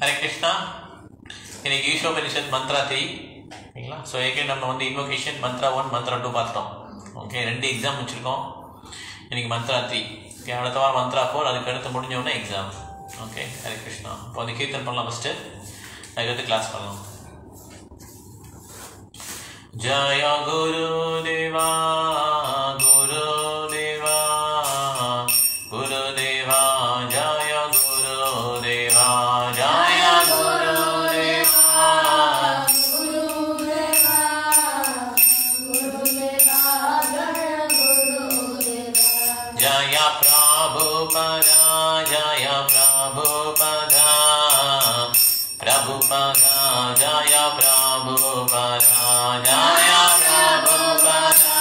हरे कृष्णा இன்னைக்கு ஈஷோபனிஷத் மந்த்ரா 3 ஓகேங்களா. ஸோ ஏற்கனவே நம்ம வந்து இன்வோகேஷன் மந்த்ரா 1 மந்த்ரா 2 பார்த்துட்டோம். ஓகே, 2 எக்ஸாம் வச்சுருக்கோம். இன்னைக்கு மந்த்ரா 3. ஓகே, அடுத்த வாரம் மந்த்ரா 4, அதுக்கு அடுத்து முடிஞ்சோடனே எக்ஸாம். ஓகே, ஹரே கிருஷ்ணா. இப்போ வந்து கீர்த்தன் பண்ணலாம் ஃபஸ்ட்டு, அதுக்கடுத்து கிளாஸ் பண்ணலாம். ஜய குரு தேவா குரு தேவா குரு தேவா ஜய குரு தேவா ஜய குரு தேவா குரு தேவா குரு தேவா ஜய குரு தேவா ஜய பிரபுpada ஜய பிரபுpada பிரபுpada ஜய பிரபுpada ஜய பிரபுpada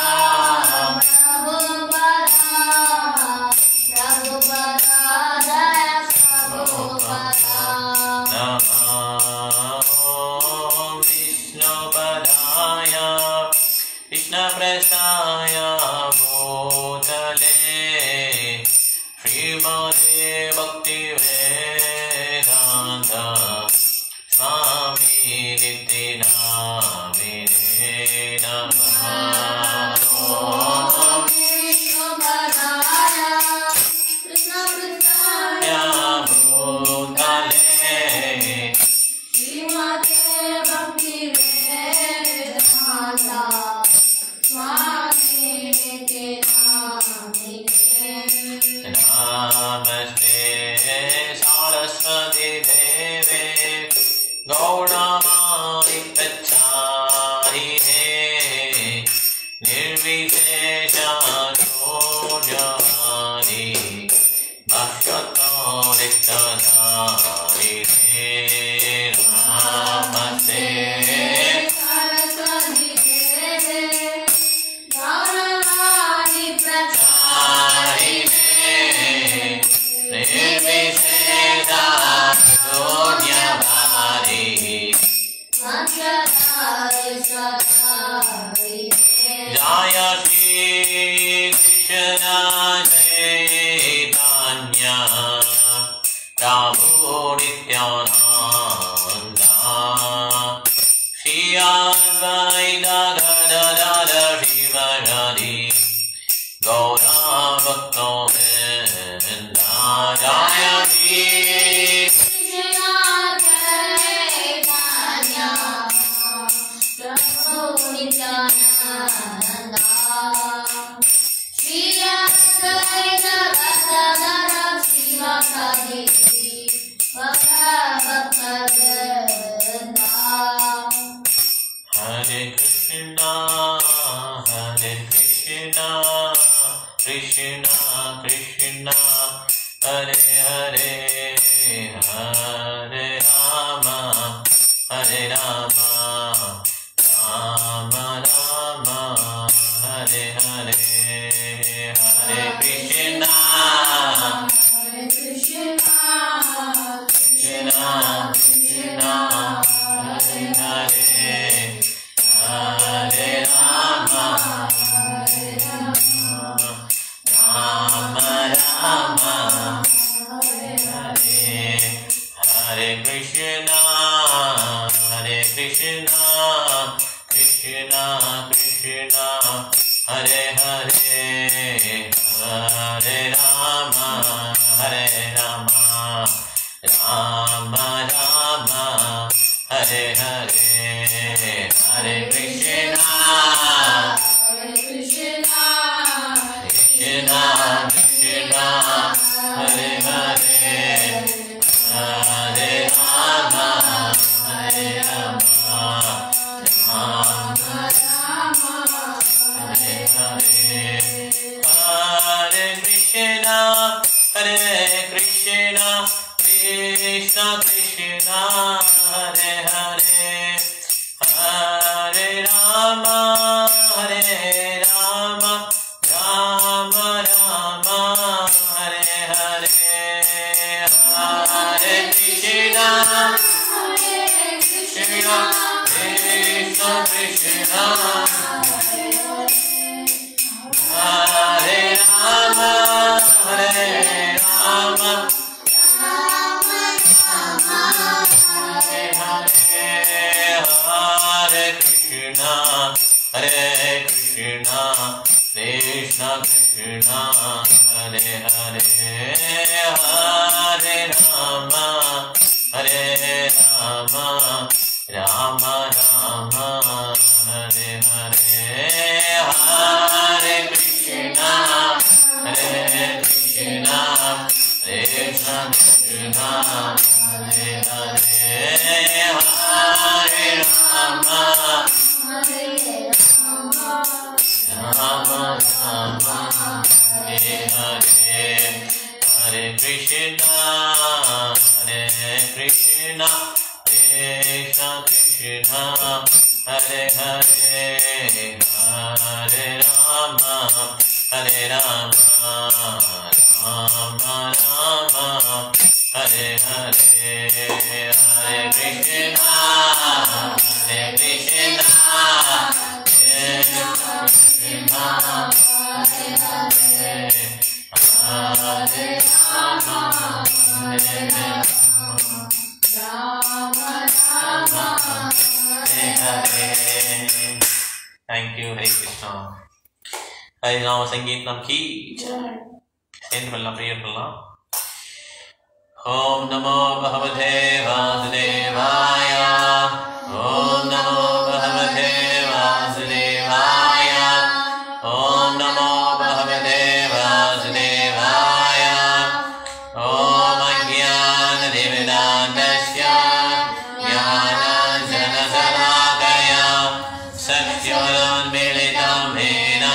कृष्णप्रसाय भूतले श्रीमते भक्तिवेदान्त स्वामी नित्यानन्दे नमः। कृष्णप्रसाय भूतले श्रीमते भक्तिवेदान्त नमस्ते सरस्वती देवे गौरवाणी प्रचारिणे निर्विशेष शून्यवादी भक्तोरिक्तधारिणे नमस्ते सरस्वती देवे गौरवाणी प्रचारिणे निर्विशेष शून्यवादी जय श्री कृष्ण चैतन्य प्रभु नित्यानंद श्री अद्वैत गदाधर श्रीवासादि गौरभक्तवृन्द जय श्री कृष्ण चैतन्य प्रभु नित्यानंद श्री अद्वैत गदाधर श्रीवासादि गौरभक्तवृन्द। हरे कृष्णा कृष्णा कृष्णा हरे हरे हरे राम राम राम हरे हरे हरे कृष्णा कृष्णा कृष्णा हरे हरे हरे राम राम राम हरे हरे हरे कृष्णा कृष्णा कृष्णा हरे हरे हरे राम राम राम हरे हरे हरे कृष्णा कृष्णा कृष्णा हरे हरे हरे राम राम हरे हरे हरे कृष्णा कृष्ण कृष्णा हरे हरे हरे राम राम राम हरे हरे हरे कृष्णा कृष्ण कृष्णा हरे Ram Ram Hare Krishna Krishna Krishna Hare Hare Hare Rama Hare Rama Rama Rama Hare Hare Hare Krishna Krishna Krishna Hare Hare Hare Rama Rama Rama Hare Hare Hare Krishna Krishna Krishna Hare Hare Hare Rama Hare Rama Rama Rama Hare Hare Hare Krishna Krishna Krishna Hare Hare Hare Rama Hare Rama Rama Hare Hare. Thank you. Hare Krishna. Hare Rama Sankirtanam ki சேர்ந்து பண்ணலாம், prayer பண்ணலாம். ஓம் நமோ பகவதே வாசுதேவாய. ஓம் நமோ பகவதே வாசுதேவாய. ஓம் நமோ பகவதே வாசுதேவாய. ஓம் அஜ்ஞானதிமிராந்தஸ்ய ஞானாஞ்சனசலாகயா சத்யோன்மிலிதம் ஏன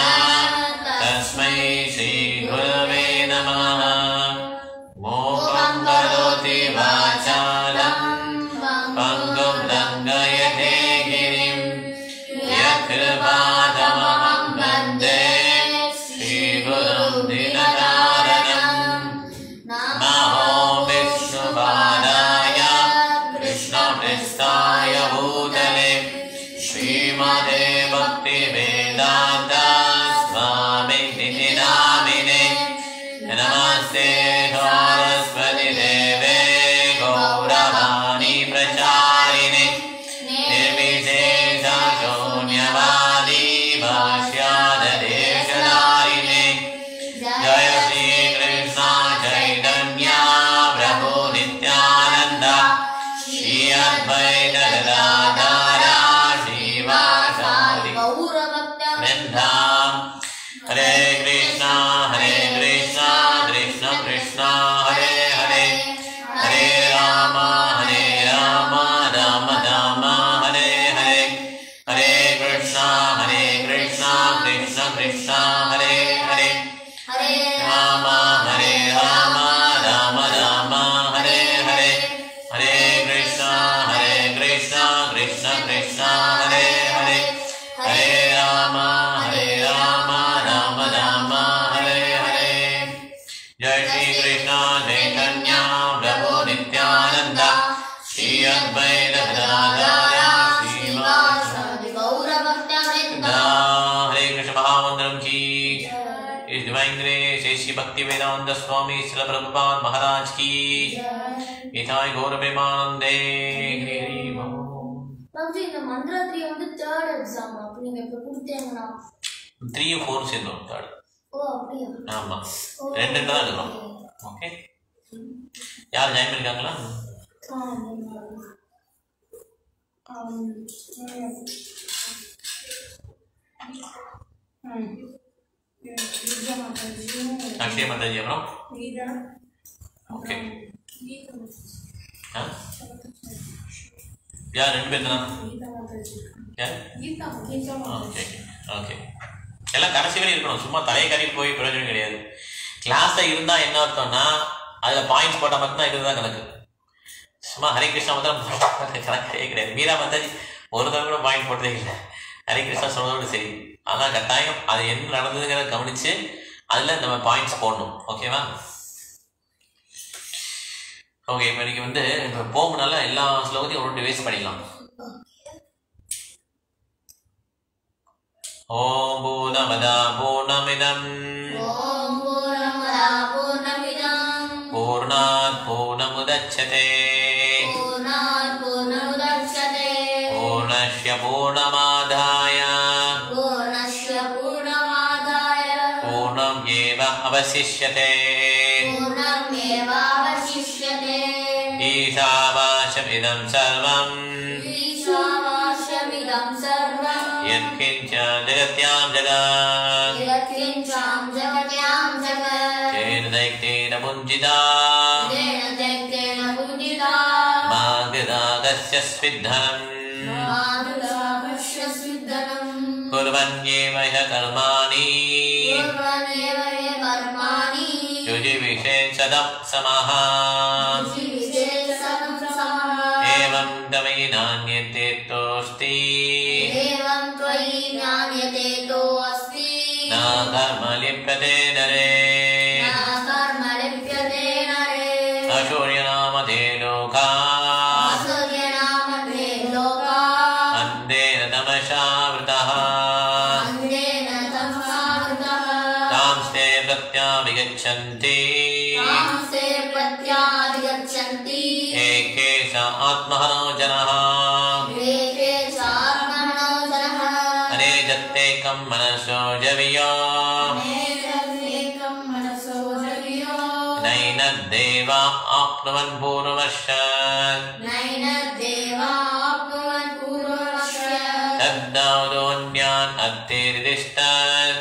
தஸ்மை ஸ்ரீ குரவே நமः. மூகம் கரோதி வாசாலம் பங்கும் லங்கயதே கிரிம் யக்ருபாதமஹம் வந்தே ஸ்ரீகுரும் தினதாரணம். நமோ விஷ்ணுபாதாய கிருஷ்ணபிரஸ்தாய பூதலே ஸ்ரீமதே பக்திவேதாந்த स्वामिनिधि नामिने नमस्ते सरस्वती देवे गौरवाणी प्रचारिणे निर्विशेष शून्यवादी भाष्यादेशधारिणे. जय श्री कृष्ण चैतन्य प्रभु नित्यानंद श्री अद्वैत गदाधर श्रीवासादि वृंदा. हरे कृष्णा कृष्णा कृष्णा हरे हरे हरे राम राम राम हरे हरे हरे कृष्णा कृष्णा कृष्णा हरे हरे हरे राम राम राम हरे हरे हरे कृष्णा कृष्णा कृष्णा हरे हरे हरे राम राम राम हरे हरे. जय श्री कृष्ण चैतन्य प्रभु नित्यानंद श्री अद्वैत गदाधर श्रीवासादि गौर भक्तवृंद. हरे कृष्ण महामंत्रम की इस डिवाइन ग्रेस श्री भक्ति वेदांत स्वामी श्रील प्रभुपाद महाराज की इथाय गौर प्रेमानंदे. हरि बोल. வந்து இந்த மந்திரா 3 வந்து தேர்ட் எக்ஸாம் அப்ப நீங்க இப்ப கொடுத்தீங்கன்னா 3 4 சேர்ந்தோம் தேர்ட். ஓ அப்படியே. ஆமா, ரெண்டு தான் எடுக்கிறோம். ஓகே, யார் ஜாயின் பண்ணிருக்காங்களா? அக்ஷய மாதாஜி அப்புறம் ஓகே. யார் ரெண்டு பேர் தானா? Okay okay. எல்லாம் கடைசி வரை இருக்கணும். சும்மா தலையை கறிட்டு போய் பிரயோஜனம் கிடையாது. கிளாஸில் இருந்தால் என்ன அர்த்தம்னா அதில் பாயிண்ட்ஸ் போட்டால் மட்டும்தான் இதுதான் கணக்கு. சும்மா ஹரே கிருஷ்ணா மட்டும் கணக்கே கிடையாது. மீரா மாதாஜி ஒரு தடவை கூட பாயிண்ட் போட்டதே இல்லை. ஹரே கிருஷ்ணா சொன்னதோடு சரி. ஆனால் கட்டாயம் அது என்ன நடந்ததுங்கிறத கவனித்து அதில் நம்ம பாயிண்ட்ஸ் போடணும். ஓகேவா? ஓகே, இப்போ இன்னைக்கு வந்து இப்போ போகுனால எல்லா ஸ்லோகத்தையும் ஒரு ரிவைஸ் பண்ணிடலாம். ஓம் பூர்ணமதா பூர்ணமிதம் பூர்ணாத் பூர்ணமுதச்யதே பூர்ணஸ்ய பூர்ணமாதாய पूर्णमेवावशिष्यते ईशावास्यमिदं सर्वं यत्किञ्च जगत्यां जगत् तेन दैत्येन भुञ्जिता मा गदागस्य स्विद्धनम् कुर्वन्येव ह्य कर्माणि युजिविषेशदं समः एवं त्वयि नान्यतेतोऽस्ति न कर्म लिप्यते नरे अशूर्यनामधे लोका अन्धेन तमसावृतः तांस्ते प्रत्याविगच्छन्ति एके च आत्महनो जनः अनेजत्तेकं मनसो जवियो नैनद्देवा आप्नुवन् पूर्ववश्यत् तद्दावदोऽन्यान् अत्तेर्दिष्टत्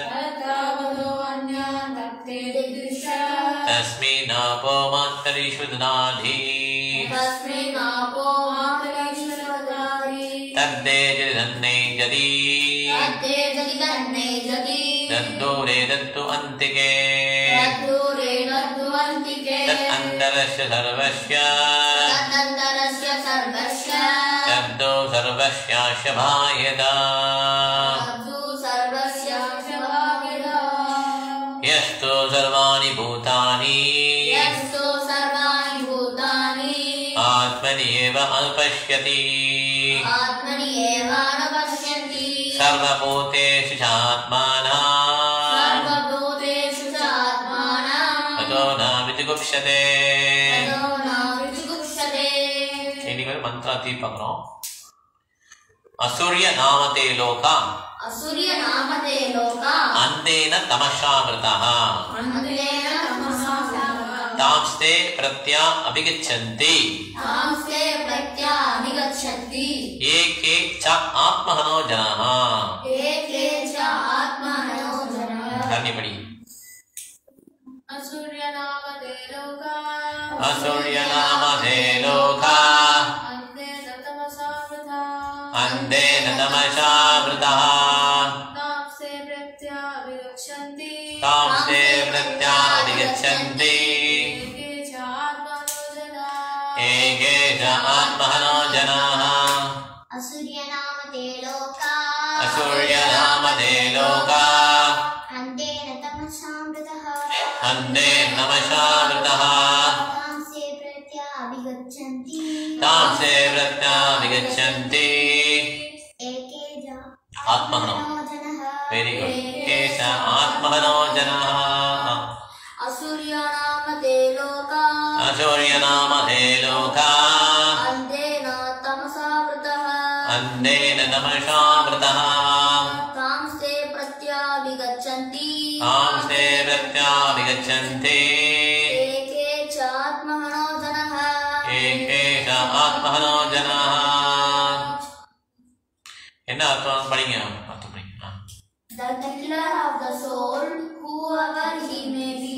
तस्मिन्नापो मातरिषु ददाति तद्देजधन्ने जदि तद्दूरे दत्तु अन्तिके तदन्तरस्य सर्वस्य तद्दो सर्वस्यास्य भायदा यस्तु सर्वाणि भूतानि आत्मनि एव अनुपश्यति सर्वभूतेषु चात्मानः ततो न विजुगुप्स्यते இன்னைக்கு ஒரு மந்திராத்தி பார்க்கிறோம் அசூரிய நாமதே லோகா அந்தேன தமசாவிருதः तांस्ते प्रत्या अभिगच्छन्ति एके च आत्महनो जनाः धन्यपड़ी असूर्यनामधे लोका अन्धेन तमसावृतः तांस्ते प्रत्याभिगच्छन्ति एके च आत्महनो जनाः असूर्यनामधे लोका अन्धेन तमसावृतः तांस्ते प्रत्याभिगच्छन्ति आत्महनो वेरी गुड केश आत्महनो जनाः असूर्यनामधे लोका अन्धेन तमसावृतः तांस्ते प्रत्याभिगच्छन्ति एके च आत्महनो जनाः என்ன அர்த்தம் படிங்க அர்த்தம் படிங்க The killer of the soul, whoever he may be,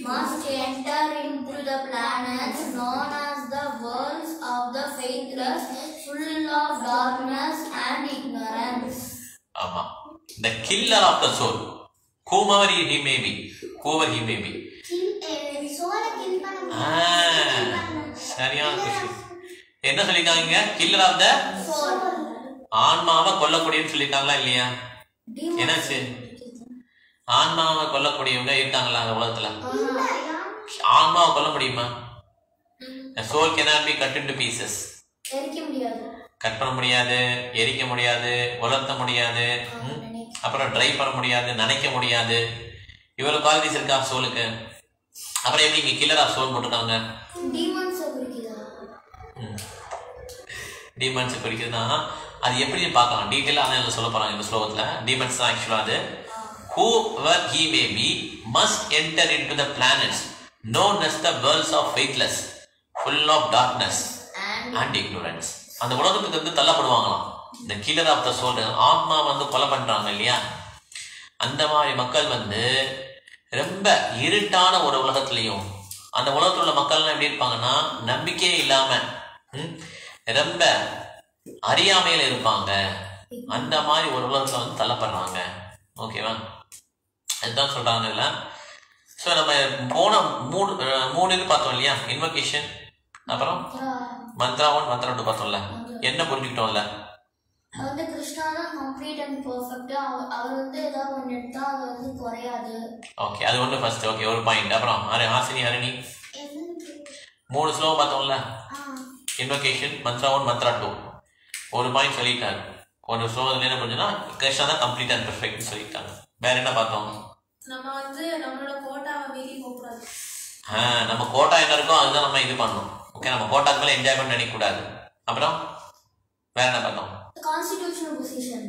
must enter into the planets known as the worlds of the faithless, full of darkness and ignorance. ஆமா, the killer of the soul, whoever he may be. சரியான விஷயம். என்ன சொல்லிருக்காங்க? Killer of the soul, ஆன்மாவை கொல்லக்கூடியவன்னு சொல்லிருக்காங்களா இல்லையா? என்னாச்சு? ஆன்மாவை கொல்லக்கூடியவங்க இருக்காங்களா அந்த உலகத்துல? ஆன்மாவை கொல்ல முடியுமா? soul cannot be cut into pieces. Cut பண்ண முடியாது, எரிக்க முடியாது, உலர்த்த முடியாது, அப்புறம் ட்ரை பண்ண முடியாது, நனைக்க முடியாது. இவ்வளவு குவாலிட்டிஸ் இருக்கா சோலுக்கு. அப்புறம் எப்படி இங்க கில்லர் ஆஃப் சோல் போட்டுருக்காங்க? டீமன்ஸ் குறிக்கிறதுனா அது எப்படி பார்க்கலாம் டீட்டெயிலாக அதான் சொல்ல போறாங்க இந்த ஸ்லோகத்தில். டீமன்ஸ் தான் ஆக்சுவலாக அது whoever he may be must enter into the planets known as the worlds of faithless, full of darkness and ignorance. அந்த உலகத்துக்கு வந்து தள்ளப்படுவாங்களாம். இந்த கில்லர் ஆஃப் த சோல், ஆத்மா வந்து கொலை பண்றாங்க இல்லையா, அந்த மாதிரி மக்கள் வந்து ரொம்ப இருட்டான ஒரு உலகத்திலையும், அந்த உலகத்தில் உள்ள மக்கள்லாம் எப்படி இருப்பாங்கன்னா நம்பிக்கையே இல்லாம ரொம்ப அறியாமையில இருப்பாங்க. அந்த மாதிரி ஒரு உலகத்துல வந்து தள்ளப்படுறாங்க. ஓகேவா, அதுதான் சொல்றாங்க இல்ல. ஸோ நம்ம போன மூணு இது பார்த்தோம் இல்லையா, இன்வொகேஷன், அப்புறம் மந்த்ரா 1 மந்த்ரா 2 பார்த்தோம்ல. என்ன புரிஞ்சுக்கிட்டோம்ல, வந்து கிருஷ்ணா தான் கம்ப்ளீட் அண்ட் பெர்ஃபெக்ட். அவர் வந்து ஏதாவது ஒன்று எடுத்தா அது வந்து குறையாது. ஓகே, அது ஒன்று ஃபர்ஸ்ட். ஓகே, ஒரு பாயிண்ட். அப்புறம் ஹாசினி ஹரணி 3 ஸ்லோ பார்த்தோம்ல, இன்வொகேஷன், மந்த்ரா 1 மந்த்ரா 2. ஒரு பாயிண்ட் சொல்லிட்டாரு. ஒரு ஸ்லோ என்ன புரிஞ்சுன்னா கிருஷ்ணா தான் கம்ப்ளீட் அண்ட் பெர்ஃபெக்ட் சொல்லிட்டாங்க. வேற என்ன பார்த்தோம், நம்ம வந்து நம்மளோட கோட்டாவை மீறி போகக்கூடாது. நம்ம கோட்டா என்ன இருக்கோ அதுதான் நம்ம இது பண்ணணும். ஓகே, நம்ம கோட்டாக்கு மேல என்ஜாய்மெண்ட் நினைக்க கூடாது. அப்புறம் வேற என்ன பார்த்தோம், கான்ஸ்டிடியூஷனல் பொசிஷன்.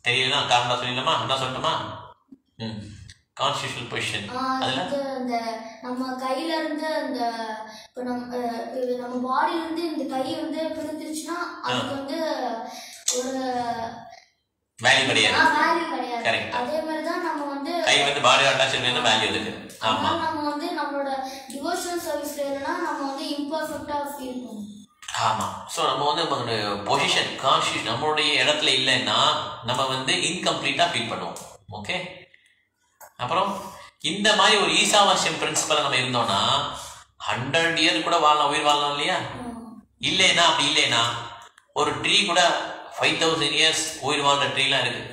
தெரியல, காரணம் சொல்லிடலாமா, என்ன சொல்லட்டுமா? கான்ஸ்டிடியூஷனல் பொசிஷன் அதுல இந்த நம்ம கையில இருந்து அந்த இப்ப நம்ம பாடியில இருந்து இந்த கை வந்து பிரிஞ்சிருச்சுன்னா அதுக்கு வந்து ஒரு வேல்யூ கிடையாது. கரெக்ட். அதே மாதிரி தான் நம்ம வந்து கை வந்து பாடி அட்டாச் பண்ணி வேல்யூ இருக்கு. ஆமா, நம்ம வந்து நம்மளோட டிவோஷனல் சர்வீஸ்ல இல்லனா நம்ம வந்து இம்பர்ஃபெக்ட்டா ஃபீல் பண்ணுவோம். ஆமா. சோ நம்ம வந்து நம்மளுடைய பொசிஷன் கான்ஷியஸ் நம்மளுடைய இடத்துல இல்லைன்னா நம்ம வந்து இன்கம்ப்ளீட்டா ஃபீல் பண்ணுவோம். ஓகே, அப்புறம் இந்த மாதிரி ஒரு ஈசாவாஸ்யம் பிரின்சிபல் நம்ம இருந்தோம்னா 100 இயர் கூட வாழலாம், உயிர் வாழலாம் இல்லையா? இல்லைன்னா அப்படி இல்லைன்னா ஒரு ட்ரீ கூட 5000 இயர்ஸ் உயிர் வாழ்ற ட்ரீலாம் இருக்கு.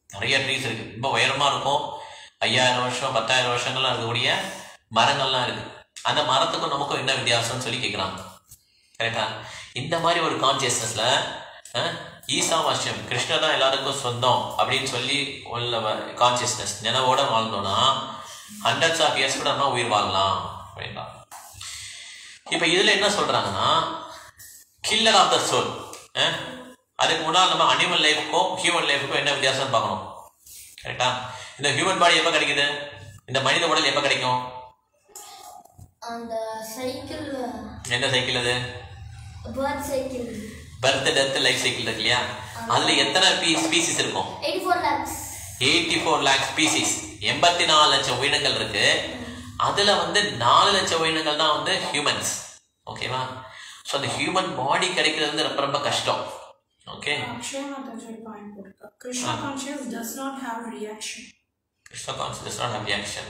நிறைய ட்ரீஸ் இருக்கு, ரொம்ப உயரமா இருக்கும். 5000 வருஷம் 10,000 வருஷங்கள்லாம் இருக்கக்கூடிய மரங்கள்லாம் இருக்கு. அந்த மரத்துக்கும் நமக்கும் என்ன வித்தியாசம்னு சொல்லி கேட்குறாங்க. கரெக்டா? இந்த மாதிரி ஒரு கான்சியஸ்னஸ்ல ஈசாவாஸ்யம் கிருஷ்ணர் தான் எல்லாருக்கும் சொந்தம் அப்படின்னு சொல்லி உள்ள கான்சியஸ்னஸ் நினைவோட வாழ்ந்தோம்னா 100s of years கூட நம்ம உயிர் வாழலாம் அப்படின்னா. இப்ப இதுல என்ன சொல்றாங்கன்னா கில்லர் ஆஃப் த சோல். அதுக்கு முன்னால் நம்ம அனிமல் லைஃப்க்கும் ஹியூமன் லைஃப்க்கும் என்ன வித்தியாசம் பார்க்கணும். கரெக்டா? இந்த ஹியூமன் பாடி எப்ப கிடைக்குது, இந்த மனித உடல் எப்ப கிடைக்கும்? அந்த சைக்கிள். என்ன சைக்கிள் அது? Birth cycle. Birth death life cycle இருக்கு இல்லையா, அதுல எத்தனை ஸ்பீசிஸ் இருக்கும்? 84 lakh ஸ்பீசிஸ். 84 லட்சம் உயிரினங்கள் இருக்கு. அதுல வந்து 4 லட்சம் உயிரினங்கள் தான் வந்து ஹியூமன்ஸ். ஓகேவா? ஸோ அந்த ஹியூமன் பாடி கிடைக்கிறது வந்து ரொம்ப ரொம்ப கஷ்டம். Okay. Krishna conscious does not have reaction. Krishna conscious does not have reaction.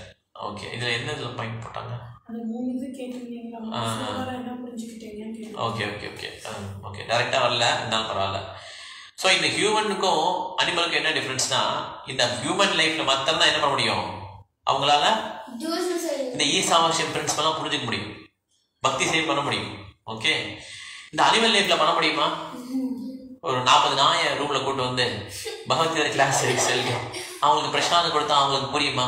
Okay. இதுல என்ன இதுல பாயிண்ட் போட்டாங்க? அது மூணு இது கேட்டீங்களா? சோலார் என்ன புரிஞ்சுக்கிட்டீங்க? ஓகே. ஓகே. டைரக்டா வரல, என்ன பரவாயில்ல. சோ இந்த ஹியூமனுக்கும் அனிமலுக்கும் என்ன டிஃபரன்ஸ்னா, இந்த ஹியூமன் லைஃப்ல மாத்திரம் தான் என்ன பண்ண முடியும், அவங்களால இந்த ஈசாவாஸ்யம் பிரின்சிபல்லாம் புரிஞ்சுக்க முடியும், பக்தி சேவை பண்ண முடியும். ஓகே. இந்த அனிமல் லைஃப்ல பண்ண முடியுமா? ஒரு 40 நாயை ரூம்ல கூட்டு வந்து பகவத்கீதை கிளாஸ் சொல்லி அவங்களுக்கு பிரசாதம் கொடுத்தா அவங்களுக்கு புரியுமா?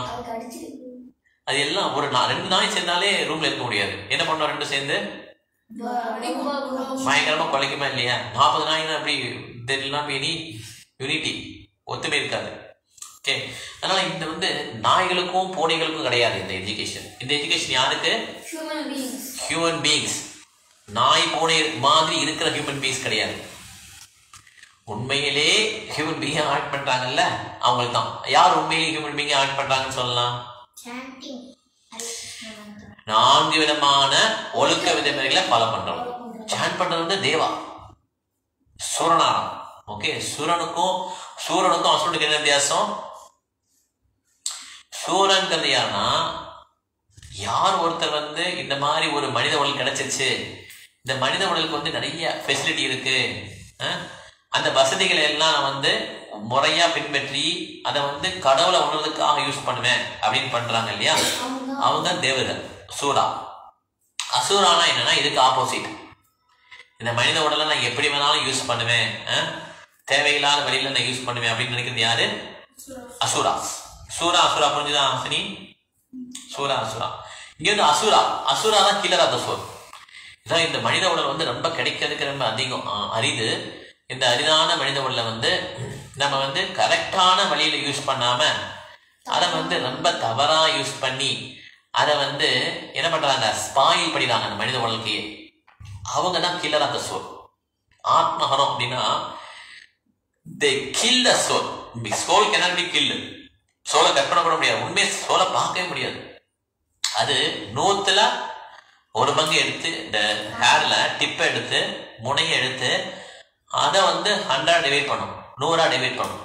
அது எல்லாம் ஒரு 2 நாய் சேர்ந்தாலே ரூம்ல இருக்க முடியாது. என்ன பண்ணோம், 2 சேர்ந்து பயங்கரமா குலைக்குமா இல்லையா? 40 நாய்னா அப்படி தெரியலாம், எனி யூனிட்டி, ஒத்துமை இருக்காது. ஓகே. அதனால இந்த வந்து நாய்களுக்கும் பூனைகளுக்கும் கிடையாது இந்த எஜுகேஷன். இந்த எஜுகேஷன் யாருக்கு? Human beings. நாய் பூனை மாதிரி இருக்கிற ஹியூமன் பீயிங்ஸ் கிடையாது. உண்மையிலே ஹியூமன் பீயிங் ஆக்ட் பண்றாங்கல்ல அவங்களுக்கு தான். யார் உண்மையிலே ஹியூமன் பீயிங் ஆக்ட் பண்றாங்கன்னு சொல்லலாம்? 4 விதமான ஒழுக்க விதிமுறைகளை ஃபாலோ பண்றோம். சாண்ட் பண்றது வந்து தேவா, சூரனாரம். ஓகே. சூரனுக்கும் அசுரனுக்கும் என்ன வித்தியாசம்? சூரன்கிறது யாருன்னா, யார் ஒருத்தர் வந்து இந்த மாதிரி ஒரு மனித உடல் கிடைச்சிருச்சு, இந்த மனித உடலுக்கு வந்து நிறைய ஃபெசிலிட்டி இருக்கு, அந்த வசதிகளை எல்லாம் நான் வந்து முறையா பின்பற்றி அதை வந்து கடவுளை உணர்றதுக்காக யூஸ் பண்ணுவேன் அப்படின்னு பண்றாங்க இல்லையா, அவங்க தேவர்கள். சூரா. அசூரானா என்னன்னா இதுக்கு ஆப்போசிட். இந்த மனித உடலை நான் எப்படி வேணாலும் யூஸ் பண்ணுவேன், தேவையில்லாத வழியில நான் யூஸ் பண்ணுவேன் அப்படின்னு நினைக்கிறது யாரு? அசுரா. அசுரா புரிஞ்சுதா ஹாசினி? அசுரா. இங்க வந்து அசுரா தான் கில்லர் ஆஃப் த சோல். இதான் இந்த மனித உடல் வந்து ரொம்ப கிடைக்கிறதுக்கு ரொம்ப அதிகம் அரிது. இந்த அரிதான மனித உடலை வந்து நம்ம வந்து கரெக்டான வழியில யூஸ் பண்ணாம அதை வந்து ரொம்ப தவறா யூஸ் பண்ணி அதை வந்து என்ன பண்றாங்க, ஸ்பாயில் பண்ணிடுறாங்க அந்த மனித வாழ்க்கையை. அவங்க தான் கில்லர் ஆஃப் த சோல். ஆத்மஹனம் அப்படின்னா they kill the soul. Soul cannot be killed. சோலை கற்பனை பண்ண முடியாது, உண்மையை சோலை பார்க்கவே முடியாது. அது 100ல 1 பங்கு எடுத்து இந்த ஹேர்ல டிப்பை எடுத்து முனையை எடுத்து அதை வந்து 100 டிவைட் பண்ணும், 100 டிவைட் பண்ணும்.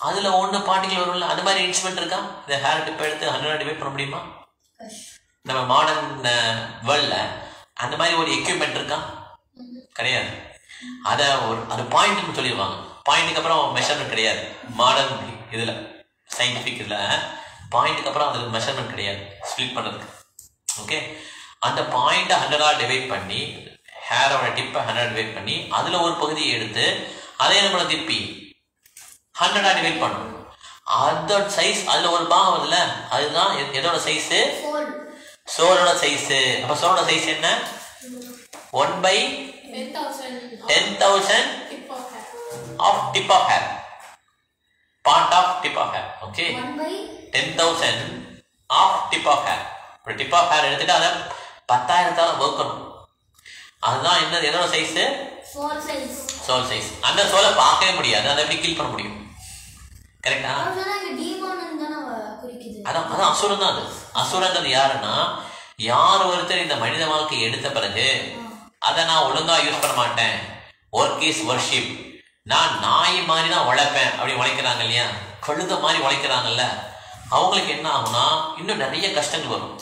அதுல 1 பார்ட்டிகல் வரும்ல, அது மாதிரி இன்ஸ்ட்ருமெண்ட் இருக்கா? இந்த ஹேர் டிப்பை எடுத்து 100 டிவைட் பண்ண முடியுமா? நம்ம மாடர்ன் வேர்ல்ட்ல அந்த மாதிரி ஒரு எக்யூப்மெண்ட் இருக்கா? கிடையாது. அதை அது பாயிண்ட்னு சொல்லிடுவாங்க. பாயிண்ட்டுக்கு அப்புறம் மெஷர்மெண்ட் கிடையாது. மாடர்ன் இதுல சயின்டிஃபிக் இதுல பாயிண்ட்டுக்கு அப்புறம் அதுக்கு மெஷர்மெண்ட் கிடையாது ஸ்பிளிட் பண்றதுக்கு. ஓகே, அந்த பாயிண்ட்டை 100 டிவைட் பண்ணி ஹேரோட டிப்பை 100 டிவைட் பண்ணி அதுல ஒரு பகுதியை எடுத்து அதை என்ன பண்ண திருப்பி 100 டிவைட் பண்ணும். அதோட சைஸ் அதுல ஒரு பாகம் வருதுல, அதுதான் எதோட சைஸ்? சோலோட சைஸ். அப்ப சோலோட சைஸ் என்ன? 1/10,000 of tip of hair, part of tip of hair. Okay, 1/10,000 of tip of hair. ஒரு tip of hair எடுத்துட்டு அதை 10,000 வகுக்கணும். அதுதான் என்ன, எதோட சைஸ்? Soul size. அந்த சோலை பார்க்கவே முடியாது, அதை எப்படி கில் பண்ண முடியும்? கரெக்டா? அதான் அசுரன் தான். அது அசுரங்கிறது யாருன்னா, யார் ஒருத்தர் இந்த மனித வாழ்க்கை எடுத்த பிறகு அதை நான் ஒழுங்கா யூஸ் பண்ண மாட்டேன், ஒர்க் இஸ் வர்ஷிப், நான் நாய் மாதிரி தான் உழைப்பேன் அப்படி உழைக்கிறாங்க இல்லையா, கழுத மாதிரி உழைக்கிறாங்கல்ல, அவங்களுக்கு என்ன ஆகும்னா இன்னும் நிறைய கஷ்டங்கள் வரும்.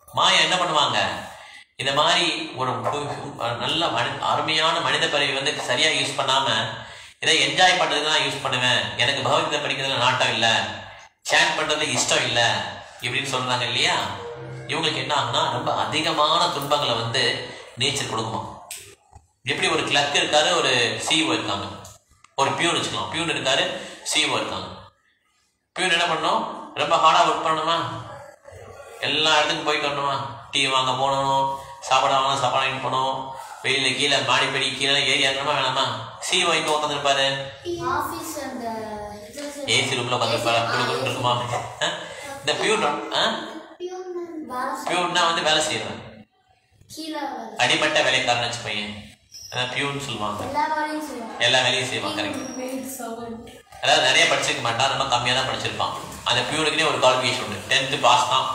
மாயா என்ன பண்ணுவாங்க, இந்த மாதிரி ஒரு நல்ல அருமையான மனித பிறவி வந்து சரியா யூஸ் பண்ணாம இதை என்ஜாய் பண்றதுக்கு தான் யூஸ் பண்ணுவேன், எனக்கு பகவத்கீதை படிக்கிறதுல நாட்டம் இல்லை, சேட் பண்றது இஷ்டம் இல்லை இப்படின்னு சொல்றாங்க இல்லையா. இவங்களுக்கு என்ன ஆகுனா ரொம்ப அதிகமான துன்பங்களை வந்து நேச்சர் கொடுக்குமா. எப்படி ஒரு கிளர்க் இருக்காரு, ஒரு சிஇஓ இருக்காங்க, ஒரு பியூன் வச்சுக்கலாம், பியூன் இருக்காரு, சிஇஓ இருக்காங்க. பியூன் என்ன பண்ணணும், ரொம்ப ஹார்டா ஒர்க் பண்ணணுமா, எல்லா இடத்துக்கும் போயிட்டு வரணுமா, டீ வாங்க போகணும், சாப்பாடு வாங்க சாப்பாடு வாங்கிட்டு போகணும், வெளியில கீழே மாடிப்படி கீழே ஏறி இறங்கணுமா வேணாமா? சிஇஓ இங்க உட்காந்துருப்பாரு, ஏசி ரூம்ல உட்காந்துருப்பாரு, குடுக்குன்னு இருக்குமா. இந்த பியூன்னா வந்து வேலை செய்யறேன், அடிப்பட்ட வேலைக்காரன் வச்சு பையன், அதான் பியூன்னு சொல்லுவாங்க, எல்லா வேலையும் செய்வாங்க. அதாவது நிறைய படிச்சிருக்க மாட்டான், ரொம்ப கம்மியாக தான் படிச்சிருப்பான். அந்த பியூனுக்குனே ஒரு குவாலிஃபிகேஷன் உண்டு, 10th பாஸ் தான்,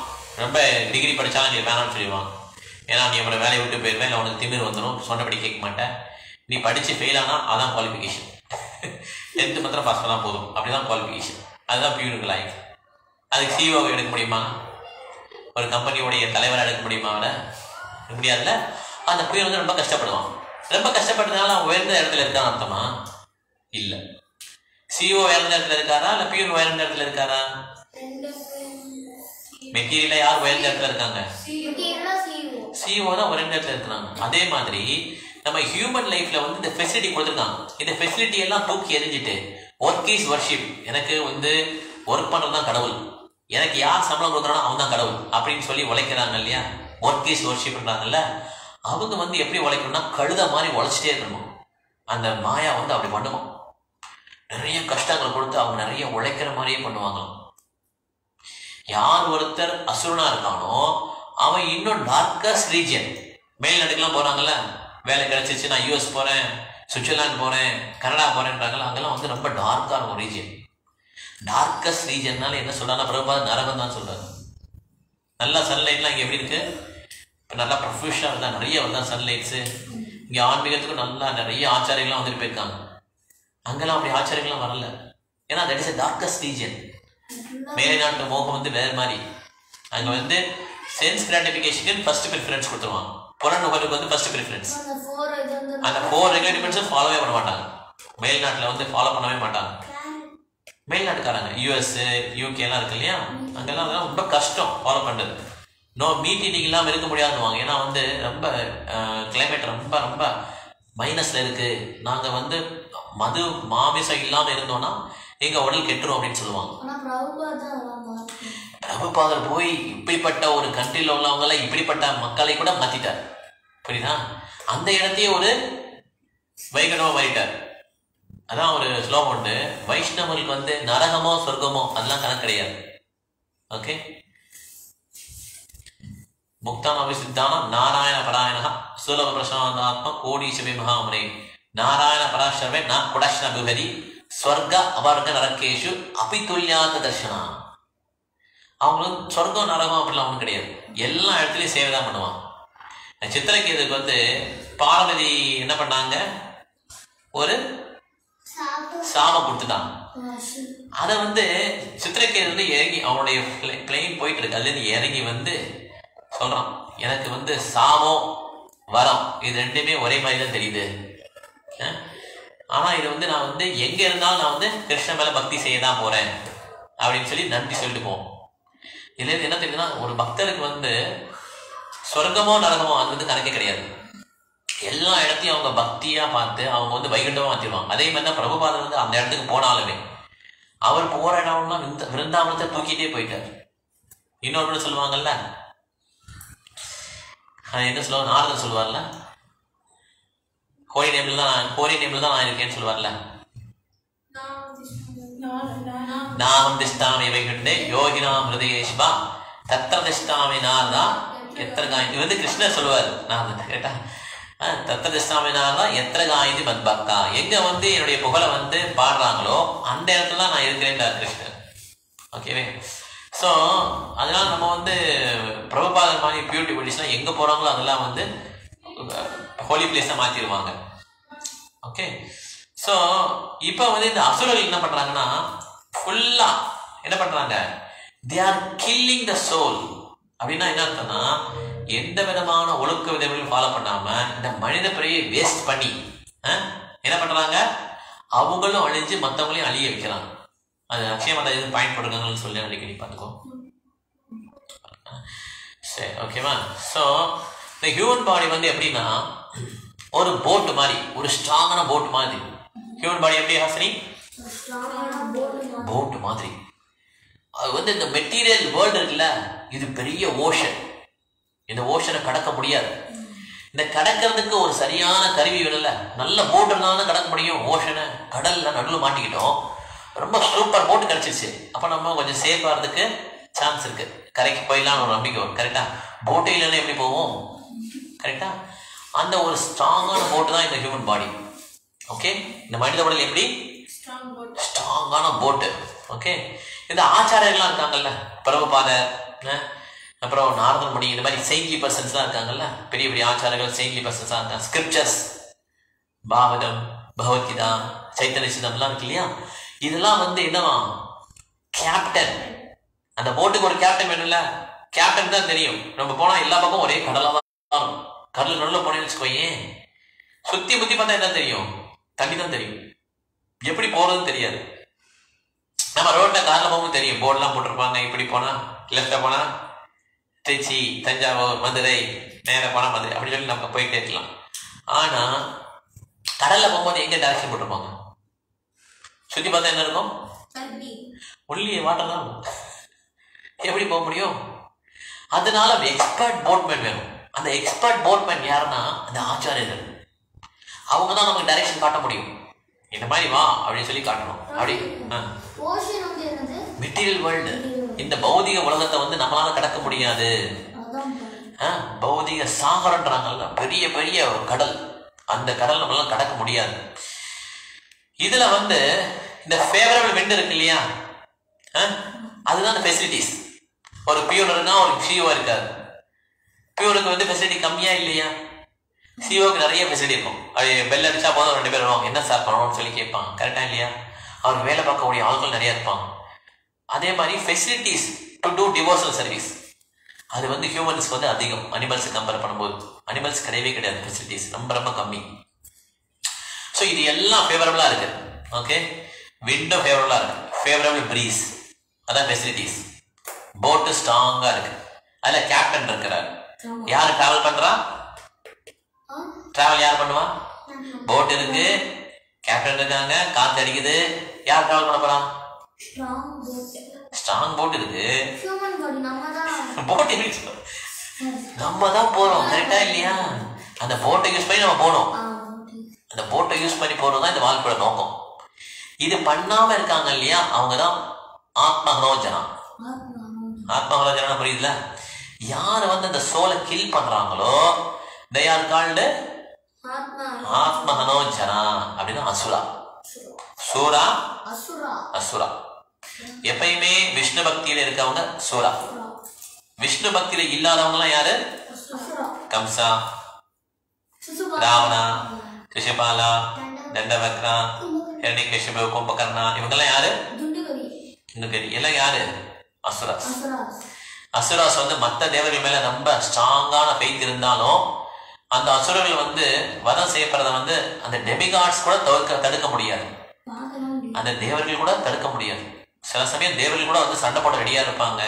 ரொம்ப டிகிரி படிச்சாலும் நீ வேணாம்னு சொல்லிடுவாங்க. ஏன்னா நீ அவனை வேலையை விட்டு போயிடுவேன், இல்லை உனக்கு திமிர் வந்துடும், சொன்னபடி கேட்க மாட்டேன், நீ படிச்சு ஃபெயில் ஆனா அதான் குவாலிஃபிகேஷன், 10th மாத்திரம் பாஸ் பண்ணா போதும், அப்படிதான் குவாலிஃபிகேஷன். அதுதான் பியூனுக்கு லைஃப். அதுக்கு சிஇஓ எடுக்க முடியுமா, ஒரு கம்பெனியோடைய தலைவரை எடுக்க முடியுமா? அவனை முடியாதுல்ல. அந்த பியூன் வந்து ரொம்ப கஷ்டப்படுவான். ரொம்ப கஷ்டப்பட்டதுனால அவன் உயர்ந்த இடத்துல இருக்கான்னு அர்த்தமா? இல்ல. சிஇஓ உயர்ந்த இடத்துல இருக்காரா, இல்ல பியூன் உயர்ந்த இடத்துல இருக்காரா? மெட்டீரியல்ல யார் உயர்ந்த இடத்துல இருக்காங்க? சிஇஓ தான் உயர்ந்த இடத்துல இருக்கிறாங்க. அதே மாதிரி நம்ம ஹியூமன் லைஃப்ல வந்து இந்த ஃபெசிலிட்டி கொடுத்துருக்காங்க. இந்த ஃபெசிலிட்டி எல்லாம் தூக்கி எறிஞ்சிட்டு ஒர்க் இஸ் வர்ஷிப், எனக்கு வந்து ஒர்க் பண்றதுதான் கடவுள், எனக்கு யார் சம்பளம் கொடுக்குறானோ அவன் தான் கடவுள் அப்படின்னு சொல்லி உழைக்கிறாங்க இல்லையா, ஒர்க் இஸ் வர்ஷிப்ன்றாங்கல்ல. அவங்க வந்து எப்படி உழைக்கணும்னா கழுத மாதிரி உழைச்சிட்டே இருக்கணும். அந்த மாயா வந்து அப்படி பண்ணுவோம், நிறைய கஷ்டங்களை கொடுத்து அவங்க நிறைய உழைக்கிற மாதிரியே பண்ணுவாங்களாம். யார் ஒருத்தர் அசுரனா இருக்கானோ அவன் இன்னும் டார்க்கஸ்ட் ரீஜியன், மேல்நாட்டுக்கெல்லாம் போறாங்கல்ல, வேலை கிடைச்சிச்சு, நான் யூஎஸ் போறேன், சுவிட்சர்லாந்து போறேன், கனடா போறேன்றாங்கல்ல, அங்கெல்லாம் வந்து ரொம்ப டார்க்கா இருக்கும் ரீஜியன். டார்க்கஸ்ட் ரீஜன்னால என்ன சொல்றாங்க, பிரபுபாத நரகம் தான் சொல்றாங்க. நல்லா சன்லைட்லாம் இங்கே எப்படி இருக்கு, இப்போ நல்லா ப்ரொஃபஷனாக இருந்தால் நிறைய வந்தா சன்லைட்ஸு. இங்கே ஆன்மீகத்துக்கும் நல்லா நிறைய ஆச்சாரியங்கள்லாம் வந்துட்டு போயிருக்காங்க. அங்கெல்லாம் அப்படி ஆச்சாரியங்கள்லாம் வரல, ஏன்னா that is a darkest region. மேலை நாட்டு மோகம் வந்து வேறு மாதிரி. அங்கே வந்து சென்ஸ் கிராட்டிஃபிகேஷனுக்கு ஃபர்ஸ்ட் ப்ரிஃபரன்ஸ் கொடுத்துருவாங்க, புலனுகருக்கு வந்து ஃபர்ஸ்ட் ப்ரிஃபரன்ஸ். அந்த 4 ரெகுலேட்டிவ்ஸும் ஃபாலோவே பண்ண மாட்டாங்க, மேல்நாட்டில் வந்து ஃபாலோ பண்ணவே மாட்டாங்க. மேல்நாட்டுக்காரங்க யூஎஸ் யூகே எல்லாம் இருக்கு இல்லையா, அங்கெல்லாம் அதெல்லாம் ரொம்ப கஷ்டம் ஃபாலோ பண்ணுறது. நோ மீட் ஈட்டிங் இல்லாமல் இருக்க முடியாதுவாங்க, ஏன்னா வந்து ரொம்ப கிளைமேட் ரொம்ப ரொம்ப மைனஸில் இருக்குது, நாங்கள் வந்து மது மாமிசம் இல்லாமல் இருந்தோம்னா எங்கள் உடல் கெட்டுரும் அப்படின்னு சொல்லுவாங்க. பிரபுபாதர் போய் இப்படிப்பட்ட ஒரு கண்ட்ரியில் உள்ளவங்களாம் இப்படிப்பட்ட மக்களை கூட மாற்றிட்டார், புரியுதா? அந்த இடத்தையே ஒரு வைகனமாக மாறிட்டார். அதான் ஒரு ஸ்லோகம் உண்டு, வைஷ்ணவர்களுக்கு வந்து நரகமோ சொர்க்கமோ அதெல்லாம் கணக்கு கிடையாது. ஓகே, முக்தாமபி சித்தானம் நாராயண பராயணா சுலப பிரசாந்தாத்ம கோடீசபி மகாமுனே நாராயண பராசரவே ந குடஷ்ண பிபதி ஸ்வர்க அபர்க நரகேஷு அபிதுல்யாத தர்ஷனா. அவங்களுக்கு சொர்க்கம் நரகம் அப்படிலாம் ஒன்றும் கிடையாது, எல்லா இடத்துலையும் சேவை தான் பண்ணுவான். சித்திரகேதுக்கு வந்து பார்வதி என்ன பண்ணாங்க, ஒரு சாபம் கொடுத்துட்டாங்க. அதை வந்து சித்திரகேது வந்து இறங்கி அவனுடைய பிளெயின் போயிட்டு இருக்கு, அதுலேருந்து இறங்கி வந்து சொல்றான், எனக்கு வந்து சாபம் வரம் இது ரெண்டுமே ஒரே மாதிரி தான் தெரியுது. ஆனா இது வந்து நான் வந்து எங்க இருந்தாலும் நான் வந்து கிருஷ்ணன் மேல பக்தி செய்ய தான் போறேன் அப்படின்னு சொல்லி நன்றி சொல்லிட்டு போவோம். இதுல இருந்து என்ன தெரியுதுன்னா, ஒரு பக்தருக்கு வந்து சொர்க்கமோ நரகமோ அது வந்து கணக்கே கிடையாது. எல்லா இடத்தையும் அவங்க பக்தியா பார்த்து அவங்க வந்து வைகுண்டமா மாத்திடுவாங்க. அதே மாதிரி தான் பிரபுபாதர் வந்து அந்த இடத்துக்கு போனாலுமே அவர் போற இடம்லாம் விருந்தாவனத்தை தூக்கிட்டே போயிட்டார். இன்னொரு சொல்லுவாங்கல்ல, என்ன சொல்லுவாங்க, நாரதர் சொல்லுவார்ல, ஹோலி நேம்ல தான் நான் இருக்கேன்னு சொல்லுவார்ல, நாமம் திஷ்டாமி வைகுண்டே யோகினாம் ஹிருதயேஷ்பா தத்திர திஷ்டாமி நாரதா எத்திர காயந்தி. இது வந்து கிருஷ்ணர் சொல்லுவார், நான் கேட்டா தத்திர திஷ்டாமி நாரதா எத்திர காயந்தி மத்பக்தா, எங்க வந்து என்னுடைய புகழை வந்து பாடுறாங்களோ அந்த இடத்துல தான் நான் இருக்கிறேன் கிருஷ்ணர். ஓகேவே. ஸோ அதனால நம்ம வந்து பிரபுபாதர் மாதிரி பியூட்டி பியூட்டிஸ்லாம் எங்கே போகிறாங்களோ அதெல்லாம் வந்து ஹோலி பிளேஸை மாற்றிடுவாங்க. ஓகே. ஸோ இப்போ வந்து இந்த அசுரர்கள் என்ன பண்ணுறாங்கன்னா, ஃபுல்லாக என்ன பண்ணுறாங்க, they are killing the soul. அப்படின்னா என்ன அர்த்தம்னா, எந்த விதமான ஒழுக்க விதங்களையும் ஃபாலோ பண்ணாமல் இந்த மனித பிறையை வேஸ்ட் பண்ணி என்ன பண்ணுறாங்க, அவங்களும் அழிஞ்சு மற்றவங்களையும் அழிய வைக்கிறாங்க. அது அக்ஷயமாதா எதுவும் பாயிண்ட் போட்டுருக்காங்கன்னு சொல்லி அடிக்கடி பார்த்துக்கோ. சரி, ஓகேவா. ஸோ இந்த ஹியூமன் பாடி வந்து எப்படின்னா ஒரு போட்டு மாதிரி, ஒரு ஸ்ட்ராங்கான போட்டு மாதிரி. ஹியூமன் பாடி எப்படி ஹாசினி, போட்டு மாதிரி. அது வந்து இந்த மெட்டீரியல் வேர்ல்டு இருக்குல்ல, இது பெரிய ஓஷன். இந்த ஓஷனை கடக்க முடியாது. இந்த கடக்கிறதுக்கு ஒரு சரியான கருவி வேணும்ல, நல்ல போட்டு இருந்தாலும் கடக்க முடியும். ஓஷனை கடல்ல நடுவில் மாட்டிக்கிட்டோம், ரொம்ப சூப்பர் போட்டு கிடைச்சிருச்சு. அப்போ நம்ம கொஞ்சம் சேஃப் ஆகிறதுக்கு சான்ஸ் இருக்கு, கரைக்கு போயிடலாம்னு ஒரு நம்பிக்கை வரும். கரெக்டா, போட்டு இல்லைன்னா எப்படி போவோம், கரெக்டா. அந்த ஒரு ஸ்ட்ராங்கான போட்டு தான் இந்த ஹியூமன் பாடி. ஓகே, இந்த மனித உடல் எப்படி ஸ்ட்ராங்கான போட்டு. ஓகே, இந்த ஆச்சாரியர்கள்லாம் இருக்காங்கல்ல, பிரபுபாதர், அப்புறம் நாரதர் முனி, இந்த மாதிரி செயின்ட்லி பர்சன்ஸ்லாம் இருக்காங்கல்ல, பெரிய பெரிய ஆச்சாரர்கள் செயின்ட்லி பர்சன்ஸாக இருக்காங்க. ஸ்கிரிப்சர்ஸ், பாகவதம், பகவத்கீதா, சைத்தன்ய சிதம்லாம் இருக்கு இல்லையா, இதெல்லாம் வந்து என்னவா, கேப்டன். அந்த போட்டுக்கு ஒரு கேப்டன் வேணும்ல, கேப்டன் தான் தெரியும். நம்ம போனா எல்லா பக்கம் ஒரே கடலாக தான் இருக்கும். கடல் நடுவில் போனேன்னு வச்சுக்கோயேன், சுத்தி புத்தி பார்த்தா என்ன தெரியும், தண்ணி தான் தெரியும். எப்படி போறதுன்னு தெரியாது. நம்ம ரோட்ல கார்ல போகும்போது தெரியும், போர்டெல்லாம் போட்டிருப்பாங்க, இப்படி போனா லெஃப்ட்ல போனா திருச்சி, தஞ்சாவூர், மதுரை, நேரம் போனா மதுரை, அப்படி சொல்லி நம்ம போயிட்டே இருக்கலாம். ஆனா கடல்ல போகும்போது எங்க டைரக்ஷன் போட்டிருப்பாங்க, சுத்தி பார்த்தா என்ன இருக்கும், ஒன்லி வாட்டர் தான் இருக்கும். எப்படி போக முடியும்? அதனால எக்ஸ்பர்ட் போட்மேன் வேணும். அந்த எக்ஸ்பர்ட் போட்மேன் யாருன்னா அந்த ஆச்சாரியர்கள். அவங்க தான் நமக்கு டைரக்ஷன் காட்ட முடியும். இந்த மாதிரி வா அப்படின்னு சொல்லி காட்டணும். அப்படி மெட்டீரியல் வேர்ல்டு, இந்த பௌதிக உலகத்தை வந்து நம்மளால கடக்க முடியாது. பௌதிக சாகரன்றாங்கல்ல, பெரிய பெரிய ஒரு கடல், அந்த கடல் நம்மளால கடக்க முடியாது. இதுல வந்து இந்த ஃபேவரபிள் விண்ட் இருக்கு இல்லையா, அதுதான் அந்த ஃபெசிலிட்டிஸ். ஒரு பியூன் இருக்கா, ஒரு சிஓ இருக்காது. பியூனுக்கு வந்து ஃபெசிலிட்டி கம்மியா இல்லையா, சிஓக்கு நிறைய ஃபெசிலிட்டி இருக்கும். அது பெல் அடிச்சா போதும் 2 பேர் வருவாங்க, என்ன சார் பண்ணணும்னு சொல்லி கேட்பாங்க. கரெக்டா இல்லையா? அவர் வேலை பார்க்கக்கூடிய ஆட்கள் நிறைய இருப்பாங்க. அதே மாதிரி facilities to do devotional service அது வந்து ஹியூமன்ஸ்க்கு வந்து அதிகம். அனிமல்ஸ் கம்பேர் பண்ணும்போது அனிமல்ஸ் கிடையவே கிடையாது, ஃபெசிலிட்டிஸ் ரொம்ப ரொம்ப கம்மி. ஸோ இது எல்லாம் ஃபேவரபிளா இருக்கு. ஓகே, விண்டும் ஃபேவரபிளா இருக்கு, ஃபேவரபிள் பிரீஸ், அதான் ஃபெசிலிட்டிஸ். போட்டு ஸ்ட்ராங்கா இருக்கு, அதுல கேப்டன் இருக்கிறார். யாரு டிராவல் பண்றா, டிராவல் யார் பண்ணுவா, போட் இருக்கு, கேப்டன் இருக்காங்க, காத்து அடிக்குது, யார் டிராவல் பண்ண போறா, ஸ்ட்ராங் போட் இருக்கு. போட் நம்ம தான் போறோம், கரெக்டா இல்லையா? அந்த போட்டை யூஸ் பண்ணி நம்ம போனோம், அந்த போட்டை யூஸ் பண்ணி போறதுதான் இந்த வாழ்க்கையோட நோக்கம். இது பண்ணாம இருக்காங்க இல்லையா, அவங்கதான் ஆத்மஹனோஜனா. ஆத்மஹனோஜனா புரியுதுல? யாரு அந்த சோலை கில் பண்றாங்களோ they are called ஆத்மஹனோஜனா அப்படின்னா அசுரா. சூரா அசுரா. எப்பயுமே விஷ்ணு பக்தியில இருக்கவங்க சூரா. விஷ்ணு பக்தியில இல்லாதவங்க எல்லாம் யாரு? கம்சா, ராவணா, சிசுபாலா, தண்டவக்ரா, ஹிரண்யகசிபு, கும்பகர்ணா, இவங்கெல்லாம் யாரு? எல்லாம் யாரு? அசுராஸ். அசுராஸ் மற்ற தேவர்கள் மேல ரொம்ப ஸ்ட்ராங்கான ஃபெய்த் இருந்தாலும் அந்த அசுரர்கள் வதம் செய்யப்படுறத அந்த டெமிகாட்ஸ் கூட தடுக்க முடியாது. அந்த தேவர்கள் கூட தடுக்க முடியாது. சில சமயம் தேவர்கள் கூட சண்டை போட ரெடியா இருப்பாங்க.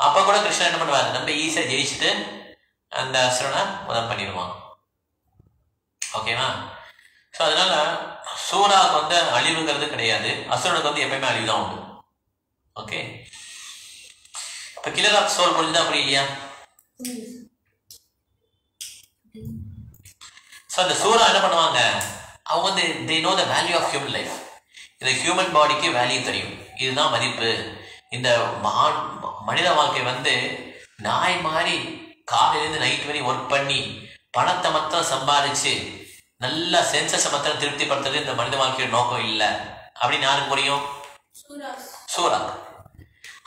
அப்ப கூட கிருஷ்ணன் என்ன பண்ணுவாரு, நம்ம ஈஸியா ஜெயிச்சுட்டு அந்த அசுரனை வதம் பண்ணிடுவான். ஓகேவா? ஸோ அதனால சூராவுக்கு அழிவுங்கிறது கிடையாது, அசுரனுக்கு எப்பயுமே அழிவு தான் உண்டு. ஓகே, இப்ப கில்லர் ஆஃப் சோல் புரிஞ்சுதா புரியலையா? ஸோ அந்த சூரா என்ன பண்ணுவாங்க, அவங்க they know the value of human life. இந்த ஹியூமன் பாடிக்கு வேல்யூ தெரியும், இதுதான் மதிப்பு. இந்த மனித வாழ்க்கை நாய் மாதிரி காலையிலேருந்து நைட் வரை ஒர்க் பண்ணி பணத்தை மாத்திரம் சம்பாதிச்சு நல்ல சென்சஸை மாத்திரம் திருப்திப்படுத்துறது இந்த மனித வாழ்க்கையோட நோக்கம் இல்லை அப்படின்னு யாருக்கு புரியும்? சூரா.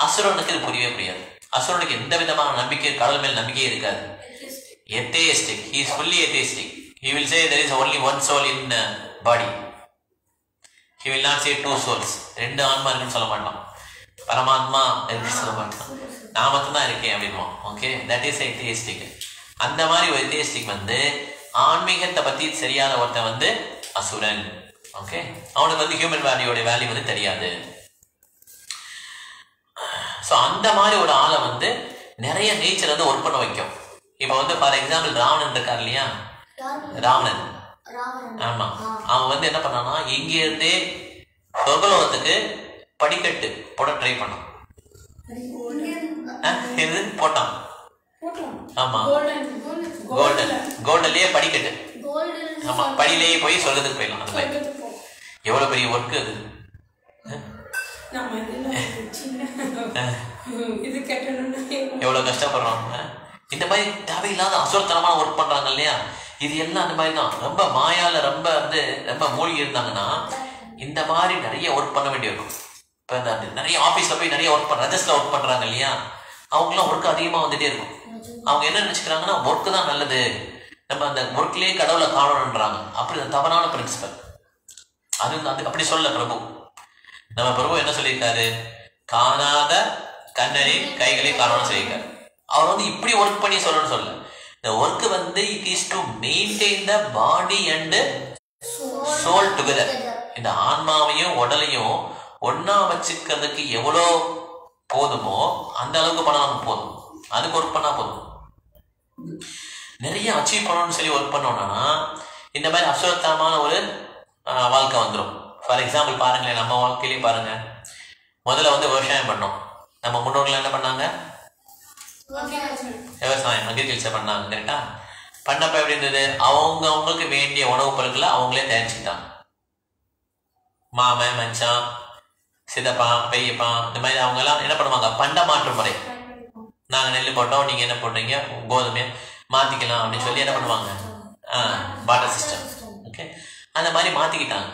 அசுரனுக்கு இது புரியவே புரியாது. அசுரனுக்கு எந்த விதமான நம்பிக்கை, கடவுள் மேல் நம்பிக்கையே இருக்காது. atheistic. He is fully atheistic. He will say there is only one soul in body. He will not say two souls. ரெண்டு ஆன்மா இருக்குன்னு சொல்ல மாட்டான். பரமாத்மா இருக்குன்னு சொல்ல மாட்டான். நான் மட்டும்தான் இருக்கேன் அப்படின்வான். Okay, that is atheistic. அந்த மாதிரி ஒரு atheistic ஆன்மீகத்தை பத்தி சரியான ஒருத்தன் அசுரன். ஓகே, அவனுக்கு ஹியூமன் வேல்யூட வேல்யூ தெரியாது. ஸோ அந்த மாதிரி ஒரு ஆளை நிறைய நேச்சர் ஒர்க் பண்ண வைக்கும். இப்போ ஃபார் எக்ஸாம்பிள் ராவணன் இருக்கார் இல்லையா, ராவணன். ஆமா, அவன் என்ன பண்ணானா, இங்க இருந்தே சொர்க்கலோகத்துக்கு படிக்கட்டு போட ட்ரை பண்ணான். போட்டான். ஆமா, கோல்டன்லயே படிக்கட்டு. ஆமா, படியிலேயே போய் சொல்றதுக்கு போயிடலாம். அந்த மாதிரி எவ்வளவு பெரிய ஒர்க் அது. எவ்வளவு கஷ்டப்படுறோம். இந்த மாதிரி தேவையில்லாத அசுரத்தனமான ஒர்க் பண்றாங்க இல்லையா, இது எல்லாம் அந்த மாதிரி தான். ரொம்ப மாயால ரொம்ப ரொம்ப மூழ்கி இருந்தாங்கன்னா இந்த மாதிரி நிறைய ஒர்க் பண்ண வேண்டி இருக்கும். இப்போ நிறைய ஆபீஸ்ல போய் நிறைய ஒர்க் பண்ண ரஜஸ்ல ஒர்க் பண்றாங்க இல்லையா, அவங்களாம் ஒர்க் அதிகமா வந்துட்டே இருக்கும். அவங்க என்ன நினைச்சுக்கிறாங்கன்னா ஒர்க் தான் நல்லது, நம்ம அந்த ஒர்க்லயே கடவுளை காணணும்ன்றாங்க. அப்படி தவறான பிரின்சிபல். அது அப்படி சொல்ல பிரபு. நம்ம பிரபு என்ன சொல்லியிருக்காரு, காணாத கண்ணனின் கைகளை காணணும் செய்யுங்க. அவர் இப்படி ஒர்க் பண்ணி சொல்லணும்னு சொல்ல. இந்த work it is to maintain the body and soul together. இந்த ஆன்மாவையும் உடலையும் ஒன்னா வச்சுக்கிறதுக்கு எவ்வளோ போதுமோ அந்த அளவுக்கு பண்ணா நமக்கு போதும். அதுக்கு ஒர்க் பண்ணா போதும். நிறைய அச்சீவ் பண்ணணும்னு சொல்லி ஒர்க் பண்ணோம்னா இந்த மாதிரி அசுரத்தனமான ஒரு வாழ்க்கை வந்துடும். ஃபார் எக்ஸாம்பிள் பாருங்களேன், நம்ம வாழ்க்கையிலேயே பாருங்க. முதல்ல விவசாயம் பண்ணோம். நம்ம முன்னோர்கள் என்ன பண்ணாங்க, விவசாயம் அக்ரிகல்ச்சர் பண்ணாங்க. கரெக்டா? பண்ணப்ப எப்படி இருந்தது, அவங்களுக்கு வேண்டிய உணவுப் பொருட்களை அவங்களே தயாரிச்சுக்கிட்டாங்க. மாமன், மச்சான், சிதப்பா, பெரியப்பா, இந்த மாதிரி அவங்க எல்லாம் என்ன பண்ணுவாங்க, பண்ட மாற்று முறை. நாங்க நெல் போட்டோம், நீங்க என்ன போட்டீங்க, கோதுமை மாத்திக்கலாம் அப்படின்னு சொல்லி என்ன பண்ணுவாங்க, பாட்டர் சிஸ்டம். ஓகே, அந்த மாதிரி மாத்திக்கிட்டாங்க.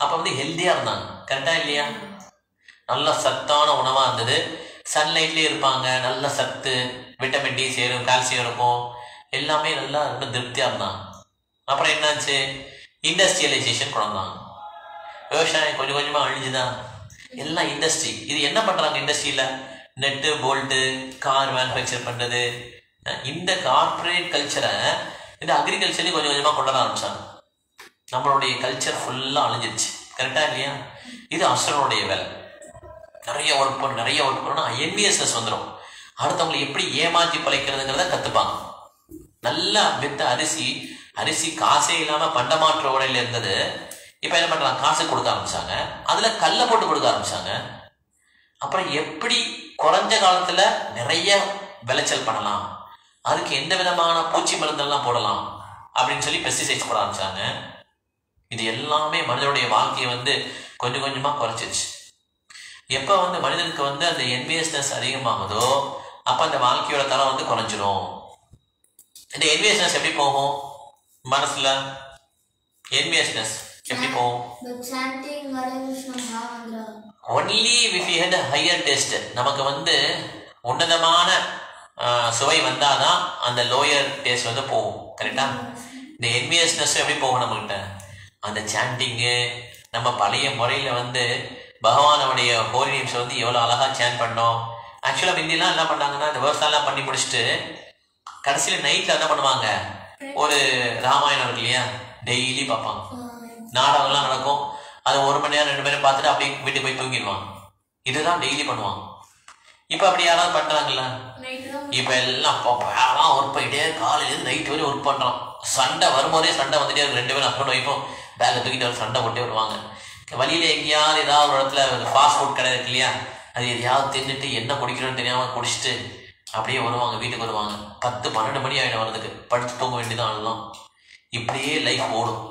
அப்ப ஹெல்த்தியா இருந்தாங்க. கரெக்டா இல்லையா? நல்ல சத்தான உணவா இருந்தது. சன்லைட்லயே இருப்பாங்க, நல்ல சத்து, விட்டமின் டி சேரும், கால்சியம் இருக்கும், எல்லாமே நல்லா ரொம்ப திருப்தியா இருந்தாங்க. அப்புறம் என்னாச்சு, இண்டஸ்ட்ரியலைசேஷன் கொண்டாங்க. விவசாயம் கொஞ்சம் கொஞ்சமா அழிஞ்சுதான். எல்லாம் இண்டஸ்ட்ரி. இது என்ன பண்றாங்க இண்டஸ்ட்ரியில, நெட்டு போல்ட்டு கார் மேனுஃபேக்சர் பண்றது. இந்த கார்பரேட் கல்ச்சரை இந்த அக்ரிகல்ச்சர்லயும் கொஞ்சம் கொஞ்சமா கொண்டு வர ஆரம்பிச்சாங்க. நம்மளுடைய கல்ச்சர் ஃபுல்லா அழிஞ்சிருச்சு. கரெக்டா இல்லையா? இது அசுரனுடைய வேலை. நிறைய ஒர்க் பண்ணணும்னா என்விஎஸ்எஸ் வந்துடும். அடுத்தவங்களை எப்படி ஏமாற்றி பழைக்கிறதுங்கிறத கத்துப்பாங்க. நல்லா வித்த அரிசி காசே இல்லாம பண்டமாற்ற உடையில இருந்தது. இப்ப என்ன பண்றாங்க, காசு கொடுக்க ஆரம்பிச்சாங்க. அதுல கல்லை போட்டு கொடுக்க ஆரம்பிச்சாங்க. அப்புறம் எப்படி குறைஞ்ச காலத்துல நிறைய விளைச்சல் பண்ணலாம், அதுக்கு எந்த விதமான பூச்சி மருந்தெல்லாம் போடலாம் அப்படின்னு சொல்லி பெஸ்டிசைட்ஸ் போட ஆரம்பிச்சாங்க. இது எல்லாமே மனிதனுடைய வாழ்க்கையை வந்து கொஞ்சம் கொஞ்சமாக குறைச்சிருச்சு. எப்போ வந்து மனிதனுக்கு வந்து அந்த என்வியஸ்னஸ் அதிகமாகுதோ அப்போ அந்த வாழ்க்கையோட தரம் வந்து குறைஞ்சிரும். இந்த என்வியஸ்னஸ் எப்படி போகும்? மனசுல என்வியஸ்னஸ் எப்படி போகும்? Only if we had a higher taste. நமக்கு வந்து உன்னதமான சுவை வந்தாதான் அந்த லோயர் டேஸ்ட் வந்து போகும். கரெக்டா? இந்த என்வியஸ்னஸ் எப்படி போகும் நம்மகிட்ட? அந்த சாண்டிங்கு, நம்ம பழைய முறையில் வந்து பகவானுடைய ஹோலி நேம்ஸ் வந்து எவ்வளோ அழகாக சேன் பண்ணோம். ஆக்சுவலாக முந்திலாம் என்ன பண்ணாங்கன்னா இந்த விவசாயம்லாம் பண்ணி முடிச்சுட்டு கடைசியில் நைட்டில் என்ன பண்ணுவாங்க, ஒரு ராமாயணம் இருக்கு இல்லையா, டெய்லி பார்ப்பாங்க. நாடகம்லாம் நடக்கும், அதை 1 மணி நேரம் 2 மணி நேரம் பார்த்துட்டு அப்படியே வீட்டுக்கு போய் தூங்கிடுவாங்க. இதுதான் டெய்லி பண்ணுவாங்க. இப்போ அப்படி யாராவது பண்ணுறாங்கல்ல? இப்போ எல்லாம் ஒர்க் பண்ணிட்டே காலையிலேருந்து நைட்டு வரையும் ஒர்க் பண்ணுறோம். சண்டை வரும்போதே சண்டை வந்துட்டே இருக்கு. 2 பேரும் ஹஸ்பண்ட் ஒய்ஃபும் பேக்கை தூக்கிட்டு வந்து சண்டை போட்டே வருவாங்க. வழியில் எங்கேயாவது ஏதாவது ஒரு இடத்துல ஃபாஸ்ட் ஃபுட் கடை இருக்கு இல்லையா, அது எதையாவது தின்னுட்டு என்ன குடிக்கணும்னு தெரியாமல் குடிச்சிட்டு அப்படியே வருவாங்க, வீட்டுக்கு வருவாங்க. 10-12 மணி ஆகிடும் வரதுக்கு. படுத்து தூங்க வேண்டியதான். அதுதான் இப்படியே லைஃப் ஓடும்.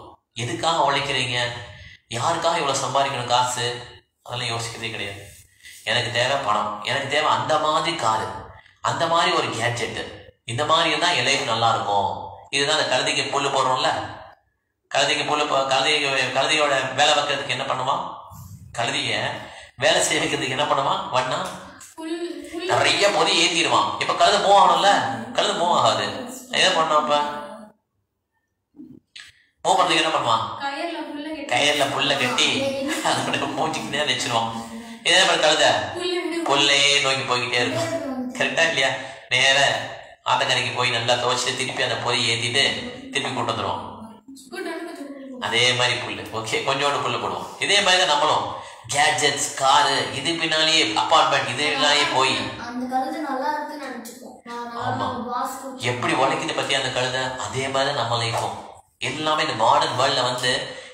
எதுக்காக உழைக்கிறீங்க? யாருக்காக இவ்வளோ சம்பாதிக்கணும் காசு? அதெல்லாம் யோசிக்கிறதே கிடையாது. எனக்கு தேவை பணம், எனக்கு தேவை அந்த மாதிரி காரு, அந்த மாதிரி ஒரு கேட்ஜெட்டு, இந்த மாதிரி தான் என் லைஃப் நல்லா இருக்கும். இதுதான் அந்த கழுதைக்கு புல் போடுறோம்ல, கழுதைக்கு புல் கழுதையோட வேலை வைக்கிறதுக்கு என்ன பண்ணுவான்? கழுதைய வேலை செய்ய வைக்கிறதுக்கு என்ன பண்ணுவான்? வண்ணா நிறைய பொதி ஏற்றிடுவான். இப்ப கழுதை மூவ் ஆகணும்ல, கழுதை மூவ் ஆகாது. என்ன பண்ணுவான்? இப்ப மூவ் பண்றதுக்கு என்ன பண்ணுவான்? கயர்ல புல்ல கட்டி அதோட மூச்சுக்கிட்டே வச்சிருவான். இதே மாதிரி கழுதை புல்லே நோக்கி போய்கிட்டே இருக்கும். கரெக்டா இல்லையா? நேர ஆத்தக்கரைக்கு போய் நல்லா துவைச்சிட்டு திருப்பி அந்த பொதி ஏற்றிட்டு திருப்பி கூட்டு வந்துடுவோம். அதே மாதிரி புல்லு. ஓகே, கொஞ்சோண்டு புல்லு போடுவோம். இதே மாதிரி தான் நம்மளும் கேட்ஜெட்ஸ், காரு, இது பின்னாலேயே அப்பார்ட்மெண்ட், இது பின்னாலேயே போய் ஆமா எப்படி உழைக்குது பத்தி அந்த கழுதை. அதே மாதிரி நம்ம லைஃபும் எல்லாமே இந்த மாடர்ன் வேர்ல்ட்ல வந்து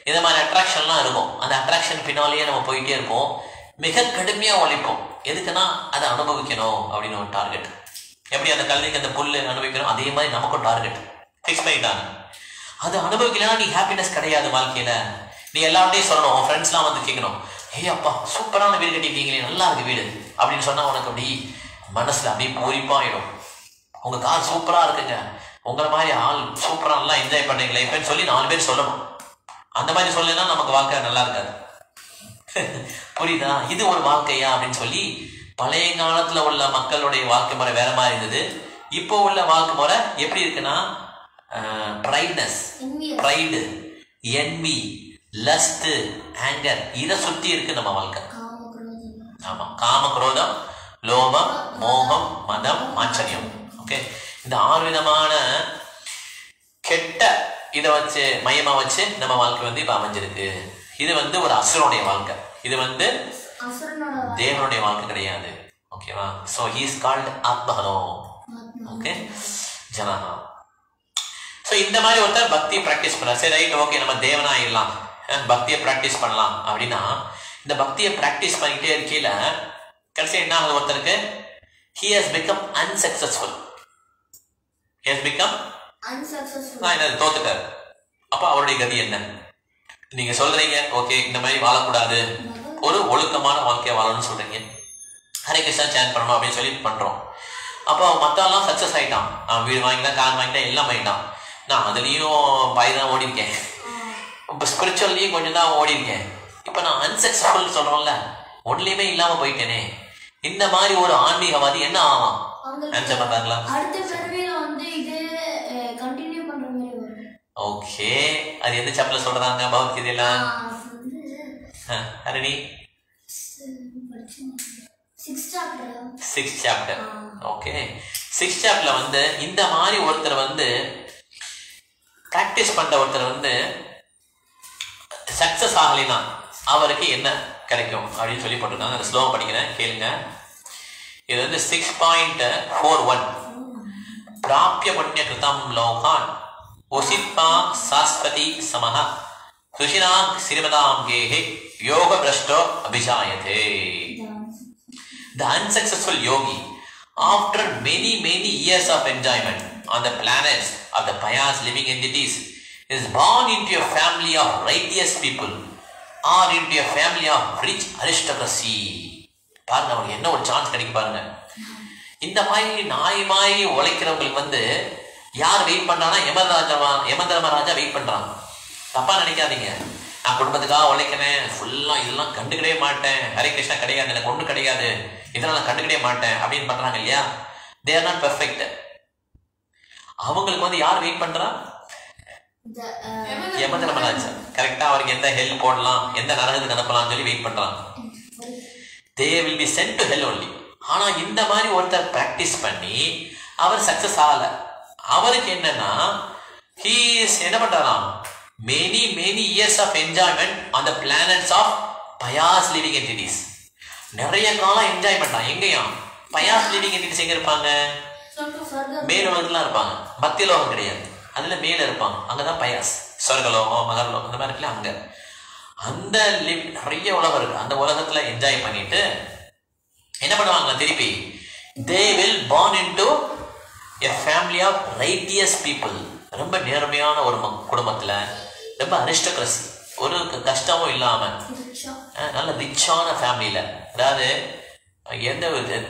இந்த மாதிரி அட்ராக்ஷன்லாம் இருக்கும். அந்த அட்ராக்ஷன் பின்னாலேயே நம்ம போயிட்டே இருப்போம். மிக கடுமையா உழைப்போம். எதுக்குன்னா அதை அனுபவிக்கணும் அப்படின்னு ஒரு டார்கெட். எப்படி அந்த கழுதைக்கு அந்த புல்லு அனுபவிக்கணும், அதே மாதிரி நமக்கும் டார்கெட் ஃபிக்ஸ் பண்ணிட்டாங்க. அது அனுபவிக்கலாம் நீ ஹாப்பினஸ் கிடையாது வாழ்க்கையில. நீ எல்லார்ட்டையும் சொல்லணும், உன் ஃப்ரெண்ட்ஸ்லாம் வந்து கேட்கணும், ஏய் அப்பா சூப்பரான வீடு கட்டிட்டீங்களே, நல்லா இருக்கு வீடு அப்படின்னு சொன்னா உனக்கு அப்படி மனசுல அப்படியே பூரிப்பாயிடும். உங்க கார் சூப்பரா இருக்குங்க, உங்களை மாதிரி ஆள் சூப்பரா நல்லா என்ஜாய் பண்ணீங்க லைஃப்னு சொல்லி 4 பேர் சொல்லணும். அந்த மாதிரி சொல்லலைன்னா நமக்கு வாழ்க்கை நல்லா இருக்காது. புரியுதா? இது ஒரு வாழ்க்கையா அப்படின்னு சொல்லி பழைய காலத்துல உள்ள மக்களுடைய வாழ்க்கை முறை வேற மாதிரி இருந்தது. இப்போ உள்ள வாழ்க்கை முறை எப்படி இருக்குன்னா ப்ரைடு, என்வி, லஸ்ட், ஆங்கர், இதை சுத்தி இருக்கு நம்ம வாழ்க்கை. ஆமா, காம, குரோதம், லோபம், மோகம், மதம், ஆச்சரியம். ஓகே, இந்த 6 விதமான கெட்ட இதை வச்சு மையமா வச்சு நம்ம வாழ்க்கை வந்து இப்ப அமைஞ்சிருக்கு. இது வந்து ஒரு அசுரனுடைய வாழ்க்கை. இது வந்து தேவனுடைய வாழ்க்கை கிடையாது. ஓகேவா? சோ ஹி இஸ் கால்ட் ஆத்மஹனோ. ஓகே, ஜனஹா. ஸோ இந்த மாதிரி ஒருத்தர் பக்தியை ப்ராக்டிஸ் பண்ண, சரி ரைட் ஓகே நம்ம தேவனா ஆயிடலாம், பக்தியை ப்ராக்டிஸ் பண்ணலாம் அப்படின்னா இந்த பக்தியை ப்ராக்டிஸ் பண்ணிக்கிட்டே இருக்கையில கடைசி என்ன ஆகுது ஒருத்தருக்கு? he has become unsuccessful. he has become unsuccessful. என்ன தோத்துட்டார். அப்ப அவருடைய கதி என்ன? நீங்க சொல்றீங்க ஓகே இந்த மாதிரி வாழக்கூடாது, ஒரு ஒழுக்கமான வாழ்க்கையை வாழணும்னு சொல்றீங்க, ஹரே கிருஷ்ணா சேன் பண்ணணும் அப்படின்னு சொல்லி பண்றோம். அப்போ மத்தெல்லாம் சக்சஸ் ஆயிட்டான், அவன் வீடு வாங்கிட்டான், கார் வாங்கிட்டான், எல்லாம் வாங்கிட்டான். நான் அதுலயும் பாய் தான் ஓடி இருக்கேன், இப்போ ஸ்பிரிச்சுவல்லையும் கொஞ்சம் தான் ஓடி இருக்கேன். இப்போ நான் அன்சக்சஸ்ஃபுல் சொல்றோம்ல, ஒன்லையுமே இல்லாம போயிட்டேனே. இந்த மாதிரி ஒரு ஆன்மீகவாதி என்ன ஆவான்? ஆன்சர் பண்றாங்களா? ஓகே, அது எந்த சாப்டர்ல சொல்றாங்க பகவத்கீதையில? Harini 6th chapter. Okay, 6th chapterல வந்து இந்த மாதிரி ஒருத்தர் வந்து பிராக்டிஸ் பண்ற ஒருத்தர் வந்து சக்சஸ் ஆகலைன்னா அவருக்கு என்ன கிடைக்கும் அப்படின்னு சொல்லி போட்டுருக்காங்க. அந்த ஸ்லோகம் படிக்கிறேன், கேளுங்க. இது வந்து 6.41. பிராப்ய புண்ணிய கிருதம் லோகான் உசித்மா சாஸ்வதி சமஹ சுஷினாம் ஸ்ரீமதாம் கேஹே யோக பிரஷ்டோ அபிஜாயதே. The unsuccessful yogi, after many years of enjoyment on the planets of the pious living entities, is born into a family of righteous people or into a family of rich aristocracy. பாருங்க அவங்களுக்கு என்ன ஒரு chance கிடைக்கும் பாருங்க. இந்த மாதிரி நாய் உழைக்கிறவங்களுக்கு வந்து யார் வெயிட் பண்றானா? யமதர்மராஜா வெயிட் பண்றான். தப்பா நினைக்காதீங்க. நான் குடும்பத்துக்காக உழைக்கிறேன், ஃபுல்லா இதெல்லாம் கண்டுக்கிடவே மாட்டேன், ஹரே கிருஷ்ணா கிடையாது, எனக்கு ஒன்றும் கிடையாது, இதெல்லாம் நான் கண்டுக்கிடவே மாட்டேன் அப்படின்னு பண்றாங்க இல்லையா? They are not perfect. அவங்களுக்கு வந்து யார் வெயிட் பண்றா? யமதர்மராஜா. கரெக்டா அவருக்கு எந்த ஹெல் போடலாம், எந்த நரகத்துக்கு அனுப்பலாம் சொல்லி வெயிட் பண்றாங்க. they will be sent to hell only. ஆனா இந்த மாதிரி ஒருத்தர் பிராக்டிஸ் பண்ணி அவர் சக்சஸ் ஆகல. அவருக்கு என்னன்னா he is என்ன பண்றாராம்? many years of enjoyment on the planets of pious living entities. நிறைய காலம் என்ஜாய் பண்றான். எங்கயா? pious living entities எங்க இருப்பாங்க? மேல் உலகத்துல இருப்பாங்க. பக்தி லோகம் கிடையாது, அதுல மேல இருப்பாங்க. அங்கதான் pious, சொர்க்கலோகம், மகர்லோகம் இந்த மாதிரி இருக்குல்ல, அங்க அந்த நிறைய உலகம் இருக்கு. அந்த உலகத்துல என்ஜாய் பண்ணிட்டு என்ன பண்ணுவாங்க? திருப்பி they will born into a family of righteous people. ரொம்ப நேர்மையான ஒரு குடும்பத்துல, ரொம்ப அரிஸ்டோக்ரசி, ஒரு கஷ்டமும் இல்லாம நல்ல ரிச்சான ஃபேமிலியில, அதாவது எந்த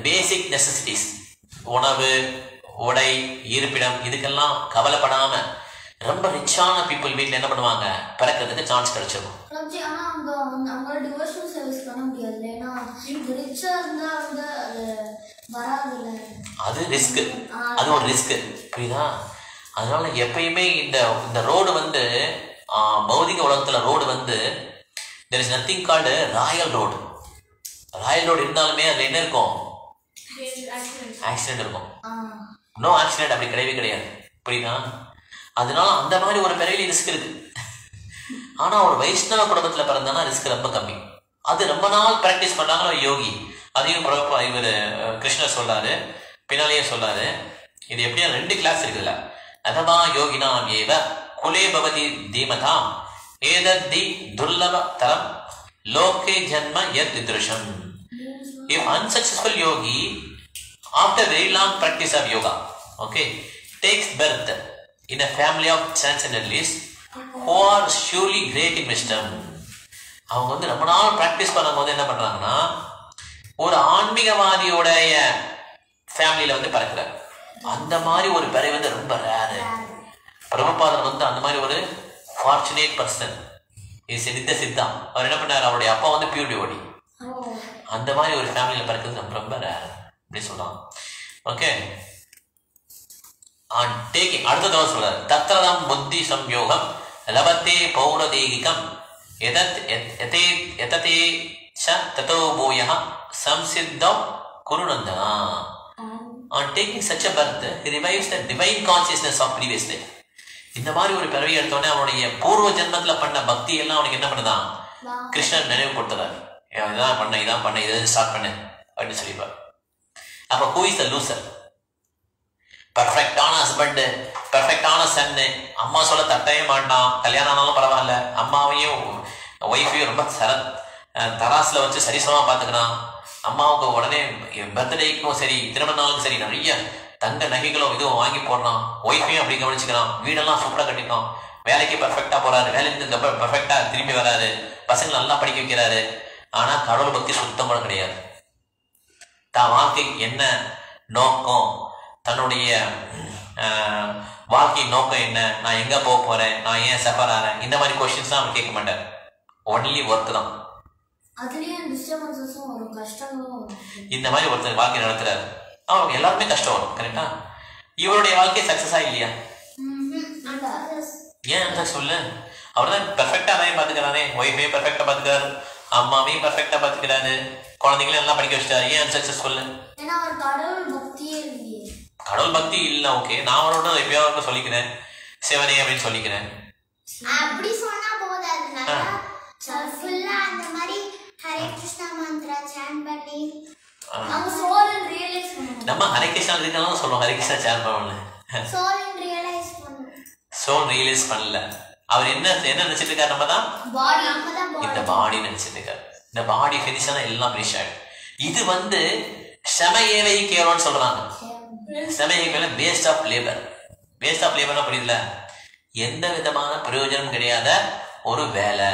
பேசிக் நெசசிட்டிஸ், உணவு, உடை, இருப்பிடம் இதுக்கெல்லாம் கவலைப்படாம ரொம்ப ரிச்சான பீப்புள் வீட்டில் என்ன பண்ணுவாங்க? பிறக்கிறதுக்கு சான்ஸ் கிடைச்சிருக்கும். அது ரிஸ்க், அது ஒரு ரிஸ்க், புரியுதா? அதனால எப்பயுமே இந்த ரோடு வந்து பௌதிக உலகத்துல ரோடு வந்து there is nothing called Royal road. Royal road இருந்தாலுமே அதுல என்ன இருக்கும்? ஆக்சிடென்ட் இருக்கும். நோ ஆக்சிடென்ட் அப்படி கிடையவே கிடையாது, புரியுதா? அதனால அந்த மாதிரி ஒரு பிறவில ரிஸ்க் இருக்கு. ஆனா ஒரு வைஷ்ணவ குடும்பத்துல பிறந்தானா ரிஸ்க் ரொம்ப கம்மி. அது ரொம்ப நாள் பிராக்டிஸ் பண்ணாங்க யோகி. அதையும் இவர் கிருஷ்ணர் சொல்றாரு, பின்னாலேயே சொல்றாரு. இது எப்படியா 2 கிளாஸ் இருக்குல்ல. அதமா யோகினாம் ஏவ குலே பவதி தீமதாம் ஏதத்தி துர்லப தரம் லோகே ஜன்ம யத் திருஷம். If unsuccessful yogi after very long practice of yoga, okay, takes birth in a family of transcendentalists who are surely great in wisdom. அவங்க வந்து ரொம்ப நாள் பிராக்டிஸ் பண்ணும்போது என்ன பண்றாங்கன்னா ஒரு ஆன்மீகவாதியோடைய ஃபேமிலியில வந்து பிறக்கிறார். அந்த மாதிரி ஒரு பிறவி வந்து ரொம்ப ரேரு. பிரபுபாதர் வந்து அந்த மாதிரி ஒரு ஃபார்ச்சுனேட் பர்சன். இது நித்த சித்தா. அவர் என்ன பண்ணார்? அவருடைய அப்பா வந்து பியூர் டிவோட்டி. அந்த மாதிரி ஒரு ஃபேமிலியில பிறக்கிறது ரொம்ப ரொம்ப ரேர் அப்படி சொல்றாங்க. ஓகே, டேக்கிங் அடுத்த தடவை சொல்றாரு. தத்ரதம் புத்தி சம்யோகம் லபத்தே பௌரதேகிகம் எததே ச ததோ பூயः சம்சித்தம் குருநந்தனா. On taking such a birth, he revives the divine consciousness of previous life. இந்த மாதிரி ஒரு பிறவி எடுத்தோடனே அவனுடைய பூர்வ ஜென்மத்துல பண்ண பக்தி எல்லாம் அவனுக்கு என்ன பண்ணுதான்? கிருஷ்ணன் நினைவு கொடுத்துறாரு. இதான் பண்ண இதை ஸ்டார்ட் பண்ணு அப்படின்னு சொல்லிப்பார். அப்ப who is the loser? பர்ஃபெக்டான ஹஸ்பண்ட், பர்ஃபெக்டான சன்னு, அம்மா சொல்ல தட்டவே மாட்டான். கல்யாணம் ஆனாலும் பரவாயில்ல, அம்மாவையும் ஒய்ஃபையும் ரொம்ப தராசுல வச்சு சரிசமா பாத்துக்கிறான். அம்மாவுக்கு உடனே பர்த்டேக்கும் சரி திருமண நாளுக்கும் சரி நிறைய தங்க நகைகளும் இதுவும் வாங்கி போடுறான். ஒய்ஃபையும் அப்படி கவனிச்சுக்கிறான். வீடெல்லாம் சூப்பரா கட்டிட்டான். வேலைக்கு பர்ஃபெக்டா போறாரு, வேலைக்கு பர்ஃபெக்டா திரும்பி வராரு, பசங்களை நல்லா படிக்க வைக்கிறாரு. ஆனா கடவுள் பக்தி சுத்தம் கூட கிடையாது. தான் வாழ்க்கை என்ன நோக்கம், தன்னுடைய வாழ்க்கை நோக்கம் என்ன, நான் எங்க போக போறேன், நான் ஏன் சஃபர் ஆறேன், இந்த மாதிரி கொஸ்டின்ஸ் தான் அவர் கேட்க மாட்டார். ஒன்லி ஒர்க் தான். இந்த மாதிரி ஒருத்தர் வாழ்க்கை நடத்துறாரு, அவருக்கு எல்லாருமே கஷ்டம் வரும். கரெக்டா? இவருடைய வாழ்க்கை சக்சஸா இல்லையா? ஏன் சொல்லு. அவர் தான் பெர்ஃபெக்டா அதையும் பாத்துக்கிறானே, ஒய்ஃபையும் பெர்ஃபெக்டா பாத்துக்கிறாரு, அம்மாவையும் பெர்ஃபெக்டா பாத்துக்கிறாரு, குழந்தைங்களும் எல்லாம் படிக்க வச்சுட்டாரு. ஏன் சக்சஸ்ஃபுல்? கடவுள் பக்தி இல்ல. ஓகே, நான் அவரோட எப்பயாவது சொல்லிக்கிறேன் சிவனே அப்படின்னு சொல்லிக்கிறேன். அப்படி சொன்னா போதாது. ஃபுல்லா அந்த மாதிரி ஹரே கிருஷ்ணா மந்திரா சாண்ட் பண்ணி நம்ம சோல் ரியலைஸ் பண்ணனும். நம்ம ஹரே கிருஷ்ணா இருக்கறனால சொல்றோம் ஹரே கிருஷ்ணா சாண்ட் பண்ணணும். சோல் ரியலைஸ் பண்ணனும். சோல் ரியலைஸ் பண்ணல. அவர் என்ன நினைச்சிட்டு இருக்காரு? நம்ம தான் பாடி, இந்த பாடி நினைச்சிட்டு இருக்காரு. இந்த பாடி ஃபினிஷ் ஆனா எல்லாம் ஃபினிஷ் ஆயிடும். இது வந்து சமயேவை கேரோன்னு சொல்றாங்க. சமயேவை waste of labour. Waste of லேபர்னா புரியுதுல? எந்த விதமான பிரயோஜனம் கிடையாத ஒரு வேலை.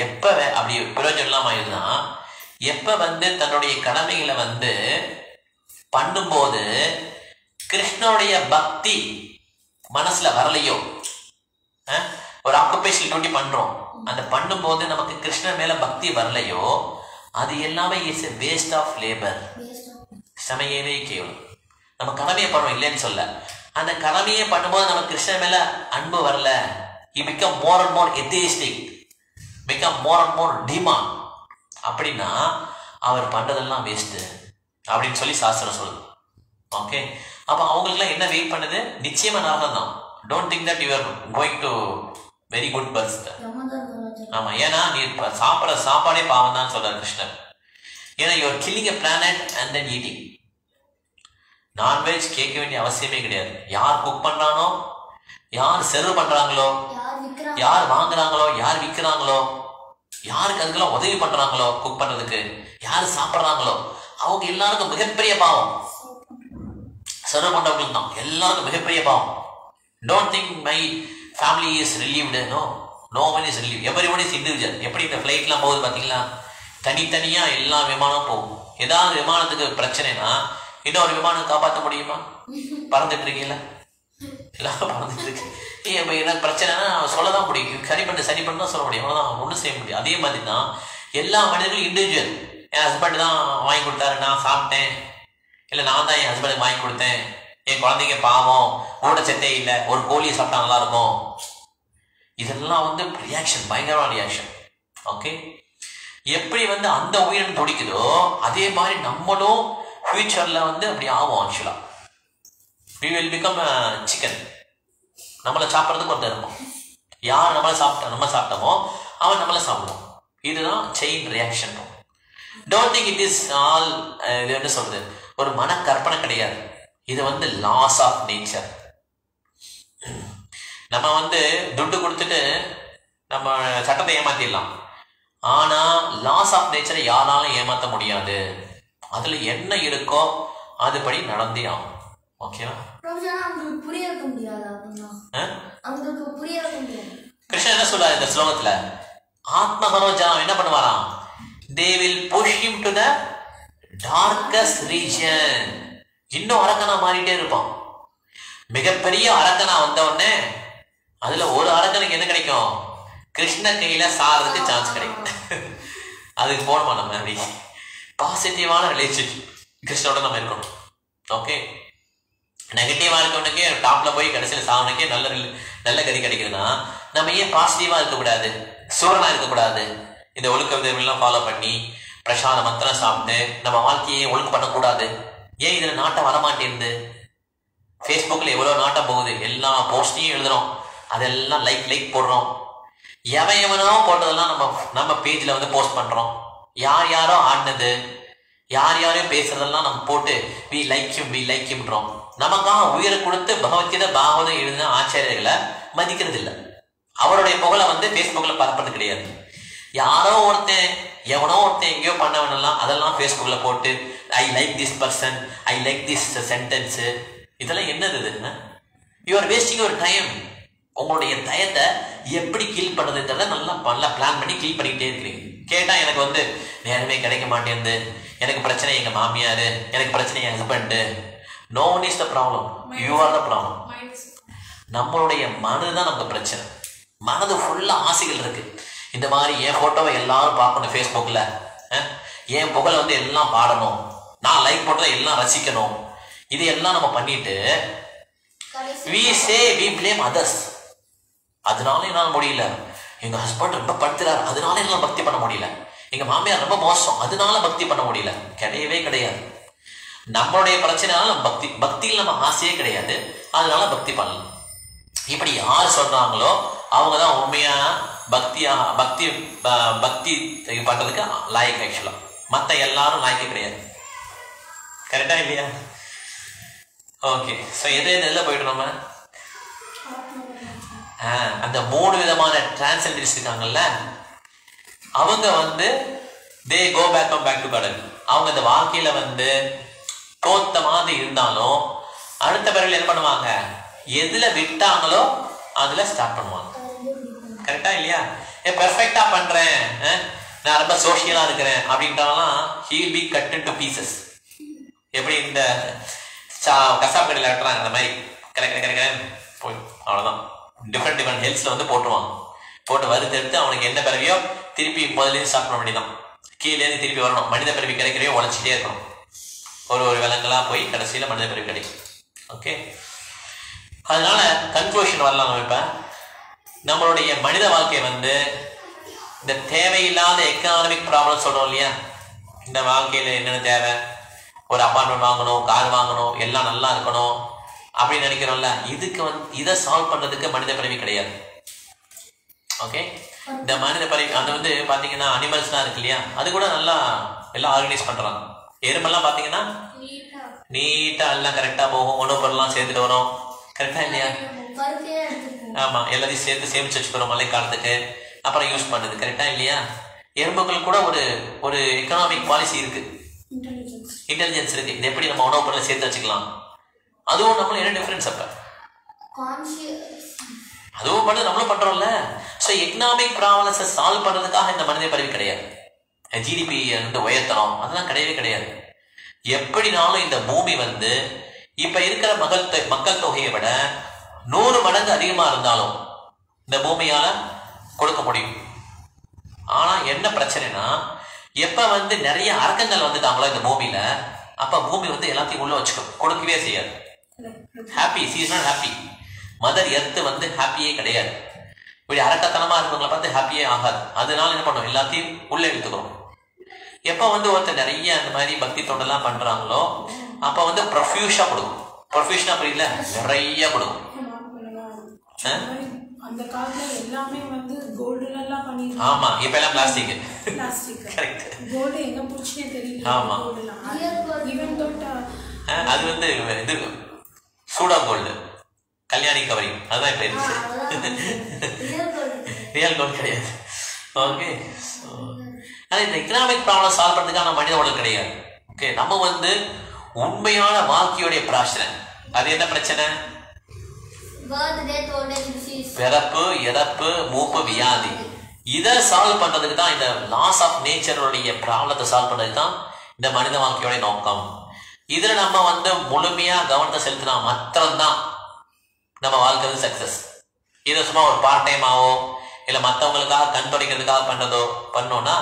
எப்ப அப்படி பிரயோஜனம் இல்லாம ஆயிடுதுன்னா, எப்ப தன்னுடைய கடமைகளை பண்ணும்போது கிருஷ்ணனுடைய பக்தி மனசுல வரலையோ, ஒரு ஆக்குபேஷனல் டியூட்டி பண்றோம், அந்த பண்ணும்போது நமக்கு கிருஷ்ணன் மேல பக்தி வரலையோ, அது எல்லாமே it's a waste of labour. சமையவே கேவலம். நம்ம கடமையை பண்ணுவோம் இல்லைன்னு சொல்ல, அந்த கடமையை பண்ணும்போது நம்ம கிருஷ்ணன் மேல அன்பு வரல, he become more and more atheistic, become more and more demon. அப்படின்னா அவர் பண்றதெல்லாம் வேஸ்ட் அப்படின்னு சொல்லி சாஸ்திரம் சொல்லுது. ஓகே, அப்ப அவங்களுக்குலாம் என்ன வெயிட் பண்ணுது? நிச்சயமா நரகம் தான். Don't think that you are going to very good birth. ஆமா, ஏன்னா நீ சாப்பிட்ற சாப்பாடே பாவம் தான் சொல்றாரு கிருஷ்ணர். ஏன்னா you are killing a planet and then eating. Non veg கேட்க வேண்டிய அவசியமே கிடையாது. யார் குக் பண்றானோ, யார் சர்வ் பண்றாங்களோ, யார் வாங்குறாங்களோ, யார் விற்கிறாங்களோ, யாருக்கு அதுக்கெல்லாம் உதவி பண்றாங்களோ, குக் பண்றதுக்கு யாரு சாப்பிட்றாங்களோ, அவங்க எல்லாருக்கும் மிகப்பெரிய பாவம். சர்வ் பண்றவங்களுக்கு தான் எல்லாருக்கும் மிகப்பெரிய பாவம். Don't think my family is relieved. No one is relieve. Everyone is individual. எப்படி இந்த ஃபிளைட்லாம் போகுது பார்த்தீங்களா, தனித்தனியா எல்லா விமானம் போகும். ஏதாவது விமானத்துக்கு பிரச்சனைனா இன்னொரு விமானம் காப்பாற்ற முடியுமா? பறந்துட்டு இருக்கீங்களா, எல்லாம் பறந்துட்டு இருக்கு. எனக்கு பிரச்சனைனா சொல்லதான் முடியும், சரி பண்ணு தான் சொல்ல முடியும், அவ்வளோதான், ஒன்றும் செய்ய முடியும். அதே மாதிரி தான் எல்லா மனிதர்களும் இண்டிவிஜுவல். என் ஹஸ்பண்ட் தான் வாங்கி கொடுத்தாரு, நான் சாப்பிட்டேன், இல்லை நான் தான் என் ஹஸ்பண்டுக்கு வாங்கி கொடுத்தேன், என் குழந்தைங்க பாவம் ஊட்டச்சத்தே இல்லை, ஒரு கோழியை சாப்பிட்டா நல்லா இருக்கும். இதெல்லாம் ரியாக்ஷன், பயங்கரமான ரியாக்ஷன். ஓகே, எப்படி அந்த உயிரினம் துடிக்குதோ அதே மாதிரி நம்மளும் ஃபியூச்சர்ல அப்படி ஆகும். ஆக்சுவலா we will become a chicken. நம்மளை சாப்பிட்றதுக்கு ஒருத்தர் இருக்கும். யார் நம்ம சாப்பிட்டோமோ அவன் நம்மளை சாப்பிடுவோம். இதுதான் chain reaction. Don't think it is all. இது என்ன சொல்றது, ஒரு மன கற்பனை கிடையாது. இது லாஸ் ஆஃப் நேச்சர். நம்ம துட்டு கொடுத்துட்டு நம்ம சட்டத்தை ஏமாத்திடலாம், ஆனா லாஸ் ஆஃப் நேச்சரை யாராலும் ஏமாற்ற முடியாது. அதுல என்ன இருக்கோ அதுபடி நடந்தே ஆகும். ஓகேவா? கிருஷ்ணன் என்ன சொல்றாரு இந்த ஸ்லோகத்துல? ஆத்மகரோஜனம் என்ன பண்ணுவாராம்? they will push him to the darkest region. இன்னும் அரக்கனா மாறிட்டே இருப்பான். மிகப்பெரிய அரக்கனா வந்த உடனே அதுல ஒரு அரக்கனுக்கு என்ன கிடைக்கும்? கிருஷ்ண கையில சாறதுக்கு சான்ஸ் கிடைக்கும். அதுக்கு போனோமா நம்ம அப்படி பாசிட்டிவான ரிலேஷன்ஷிப் கிருஷ்ணோட நம்ம இருக்கணும். ஓகே, நெகட்டிவா இருக்கவனுக்கே டாப்ல போய் கடைசியில் சாவனுக்கே நல்ல கதி கிடைக்குதுன்னா நம்ம ஏன் பாசிட்டிவா இருக்கக்கூடாது, சூரனா இருக்கக்கூடாது? இந்த ஒழுக்க விதமெல்லாம் ஃபாலோ பண்ணி பிரசாத மந்திரம் சாப்பிட்டு நம்ம வாழ்க்கையை ஒழுங்கு பண்ணக்கூடாது? ஏன் இதுல நாட்டம் வரமாட்டேங்குது? ஃபேஸ்புக்கில் எவ்வளோ நாட்டம் போகுது, எல்லா போஸ்டையும் எழுதுறோம், அதெல்லாம் லைக் போடுறோம். எவனோ போட்டதெல்லாம் நம்ம பேஜில் போஸ்ட் பண்றோம். யாரோ ஆடினது, யாரையும் பேசுறதெல்லாம் நம்ம போட்டு வி லைக் ஹிம்ன்றோம். நமக்காக உயிரை கொடுத்து பகவத்கீதை பாகவதம் எழுதின ஆச்சாரியர்களை மதிக்கிறது இல்லை. அவருடைய புகழை ஃபேஸ்புக்கில் பரப்புறது கிடையாது. யாரோ ஒருத்தன் எவனோ ஒருத்தன் எங்கேயோ பண்ணவனெல்லாம் அதெல்லாம் ஃபேஸ்புக்கில் போட்டு I like this person, I like this sentence, இதெல்லாம் என்னது? You are wasting your time. உங்களுடைய டயத்தை எப்படி கில் பண்ணுறதுன்றத நல்லா பிளான் பண்ணி கில் பண்ணிக்கிட்டே இருக்கிறீங்க. கேட்டால் எனக்கு நேரமே கிடைக்க மாட்டேங்குது, எனக்கு பிரச்சனை எங்கள் மாமியார், எனக்கு பிரச்சனை என் husband. No one is the problem, you are the problem. நம்மளுடைய மனது தான் நமக்கு பிரச்சனை. மனது ஃபுல்லாக ஆசைகள் இருக்கு. இந்த மாதிரி என் ஃபோட்டோவை எல்லாரும் பார்க்கணும் ஃபேஸ்புக்கில், என் புகழை எல்லாம் பாடணும், நான் லைக் போட்டதை எல்லாம் ரசிக்கணும். இது எல்லாம் நம்ம பண்ணிட்டு we say we blame others. அதனால என்னால் முடியல, எங்க ஹஸ்பண்ட் ரொம்ப படுத்துறாரு அதனால என்னால் பக்தி பண்ண முடியல, எங்க மாமியார் ரொம்ப மோசம் அதனால பக்தி பண்ண முடியல. கிடையவே கிடையாது. நம்மளுடைய பிரச்சனைனால பக்தியில் நம்ம ஆசையே கிடையாது, அதனால பக்தி பண்ணலாம். இப்படி யார் சொல்றாங்களோ அவங்க தான் உண்மையா பக்தி பண்றதுக்கு லாய்க்கு. ஆக்சுவலா மற்ற எல்லாரும் லாய்க்கு கிடையாது. கரெக்டா இல்லையா? ஓகே, ஸோ எதில் போயிட்டு நம்ம அந்த 3 விதமான டிரான்ஸ்ஜெண்டர்ஸ் இருக்காங்கல்ல, அவங்க தே கோ பேக் டு கடல். அவங்க இந்த வாழ்க்கையில தோத்த மாதிரி இருந்தாலும் அடுத்த பிறகு என்ன பண்ணுவாங்க? எதுல விட்டாங்களோ அதுல ஸ்டார்ட் பண்ணுவாங்க. கரெக்டா இல்லையா? பெர்ஃபெக்டா பண்றேன், நான் ரொம்ப சோஷியலா இருக்கிறேன் அப்படின்றாலாம் he will be cut into pieces. எப்படி இந்த கசாப் கடையில் வெட்டுறாங்க அந்த மாதிரி கரெக்ட் போய் அவ்வளவுதான். டிஃப்ரெண்ட் ஹெல்த்ஸ்ல வந்து போட்டுருவாங்க. போட்டு வறுத்து எடுத்து அவனுக்கு என்ன பிறவியோ திருப்பி முதல்ல ஸ்டார்ட் பண்ண வேண்டியதான். கீழே திருப்பி வரணும். மனித பிறவி கிடைக்கிறவே உழைச்சிட்டே இருக்கணும். ஒரு விலங்கெல்லா போய் கடைசியில மனித பிறவி கிடைக்கும். ஓகே, அதனால கன்க்ளூஷன் வரலாம். நம்ம இப்ப நம்மளுடைய மனித வாழ்க்கை வந்து இந்த தேவையில்லாத எக்கனாமிக் ப்ராப்ளம் சொல்றோம் இல்லையா? இந்த வாழ்க்கையில என்னென்ன தேவை, ஒரு அப்பார்ட்மெண்ட் வாங்கணும், கார் வாங்கணும், எல்லாம் நல்லா இருக்கணும் அப்படின்னு நினைக்கிறோம்ல, இதுக்கு வந்து இதை சால்வ் பண்றதுக்கு மனித பிறவி கிடையாது. ஓகே, இந்த மனித பிறவி அது வந்து பாத்தீங்கன்னா அனிமல்ஸ்லாம் இருக்கு இல்லையா, அது கூட நல்லா எல்லாம் ஆர்கனைஸ் பண்றாங்க. எறும்பெல்லாம் பாத்தீங்கன்னா நீட்டா எல்லாம் கரெக்டா போகும், உணவு பொருள்லாம் சேர்த்துட்டு வரும். கரெக்டா இல்லையா? ஆமா, எல்லாத்தையும் சேர்த்து சேமிச்சு வச்சுக்கிறோம் மழை காலத்துக்கு, அப்புறம் யூஸ் பண்ணுது. கரெக்டா இல்லையா? எறும்புகள் கூட ஒரு எக்கனாமிக் பாலிசி இருக்கு, இன்டெலிஜென்ஸ் இருக்கு. இது எப்படி நம்ம உணவு பொருளை சேர்த்து வச்சுக்கலாம், அதுவும் நம்மளும் என்ன டிஃபரன்ஸ்? அப்ப அதுவும் பண்ணு நம்மளும் பண்றோம்ல. ஸோ எக்கனாமிக் ப்ராப்ளம்ஸை சால்வ் பண்றதுக்காக இந்த மனித பிறவி கிடையாது. ஜிடிபி வந்து உயர்த்தணும் அதெல்லாம் கிடையவே கிடையாது. எப்படினாலும் இந்த பூமி வந்து இப்ப இருக்கிற மக்கள் தொகையை விட 100 மடங்கு அதிகமா இருந்தாலும் இந்த பூமியால கொடுக்க முடியும். ஆனா என்ன பிரச்சனைனா, எப்ப வந்து நிறைய அரக்கங்கள் வந்துட்டாங்களோ இந்த பூமியில, அப்ப பூமி வந்து எல்லாத்தையும் உள்ள வச்சுக்கும், கொடுக்கவே செய்யாது. Happy season happy. Mother earth வந்து ஹாப்பியே கிடையாது. இப்படி அரக்கத்தனமா இருக்கவங்களை பார்த்து ஹாப்பியே ஆகாது. அதனால என்ன பண்ணும், எல்லாத்தையும் உள்ள இழுத்துக்கிறோம். எப்ப வந்து ஒருத்தர் நிறைய அந்த மாதிரி பக்தி தொண்டெல்லாம் பண்றாங்களோ அப்ப வந்து ப்ரொஃபியூஷா கொடுக்கும். ப்ரொஃபியூஷனா புரியல, நிறைய கொடுக்கும். அந்த காலத்துல எல்லாமே வந்து கோல்டுல எல்லாம் பண்ணி, ஆமா, இப்ப எல்லாம் பிளாஸ்டிக். கரெக்ட். கோல்டு எங்க போச்சுனே தெரியல. ஆமா, ஈவன் தொட்ட அது வந்து இது சூடா கோல்டு, கல்யாணி கவரி, அதுதான் இப்ப இருக்கு. ரியல் கோல்டு கிடையாது. ஓகே, ஆனா இந்த எக்கனாமிக் ப்ராப்ளம் சால்வ் பண்றதுக்கான மனித உடல் கிடையாது. ஓகே, நம்ம வந்து உண்மையான வாழ்க்கையுடைய பிரச்சனை அது என்ன பிரச்சனை? பிறப்பு, இறப்பு, மூப்பு, வியாதி. இதை சால்வ் பண்றதுக்கு தான், இந்த லாஸ் ஆஃப் நேச்சருடைய ப்ராப்ளத்தை சால்வ் பண்றதுக்கு தான் இந்த மனித வாழ்க்கையோட நோக்கம். இதுல நம்ம வந்து முழுமையா கவனத்தை செலுத்தினா மாத்திரம்தான் நம்ம வாழ்க்கை வந்து சக்சஸ். இதை சும்மா ஒரு பார்ட் டைமாவோ இல்ல மற்றவங்களுக்காக கண் துடைக்கிறதுக்காக பண்றதோ பண்ணோம்னா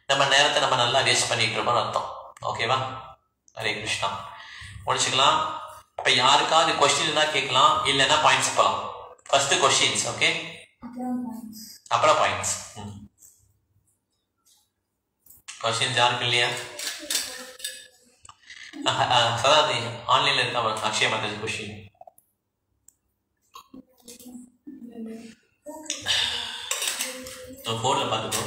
நம்ம நேரத்தை நம்ம நல்லா வேஸ்ட் பண்ணிட்டு இருப்போம்னு அர்த்தம். ஓகேவா? ஹரே கிருஷ்ணா. முடிச்சுக்கலாம். இப்ப யாருக்காவது கொஸ்டின் தான் கேட்கலாம், இல்லைன்னா பாயிண்ட்ஸ் போகலாம். ஃபர்ஸ்ட் கொஸ்டின்ஸ், ஓகே, அப்புறம் பாயிண்ட்ஸ். கொஸ்டின்ஸ் யாருக்கு இல்லையா? சதாதி ஆன்லைன்ல இருக்கா? அக்ஷய மாதாஜி கொஸ்டின் போர்ட்ல பார்த்துக்கோ.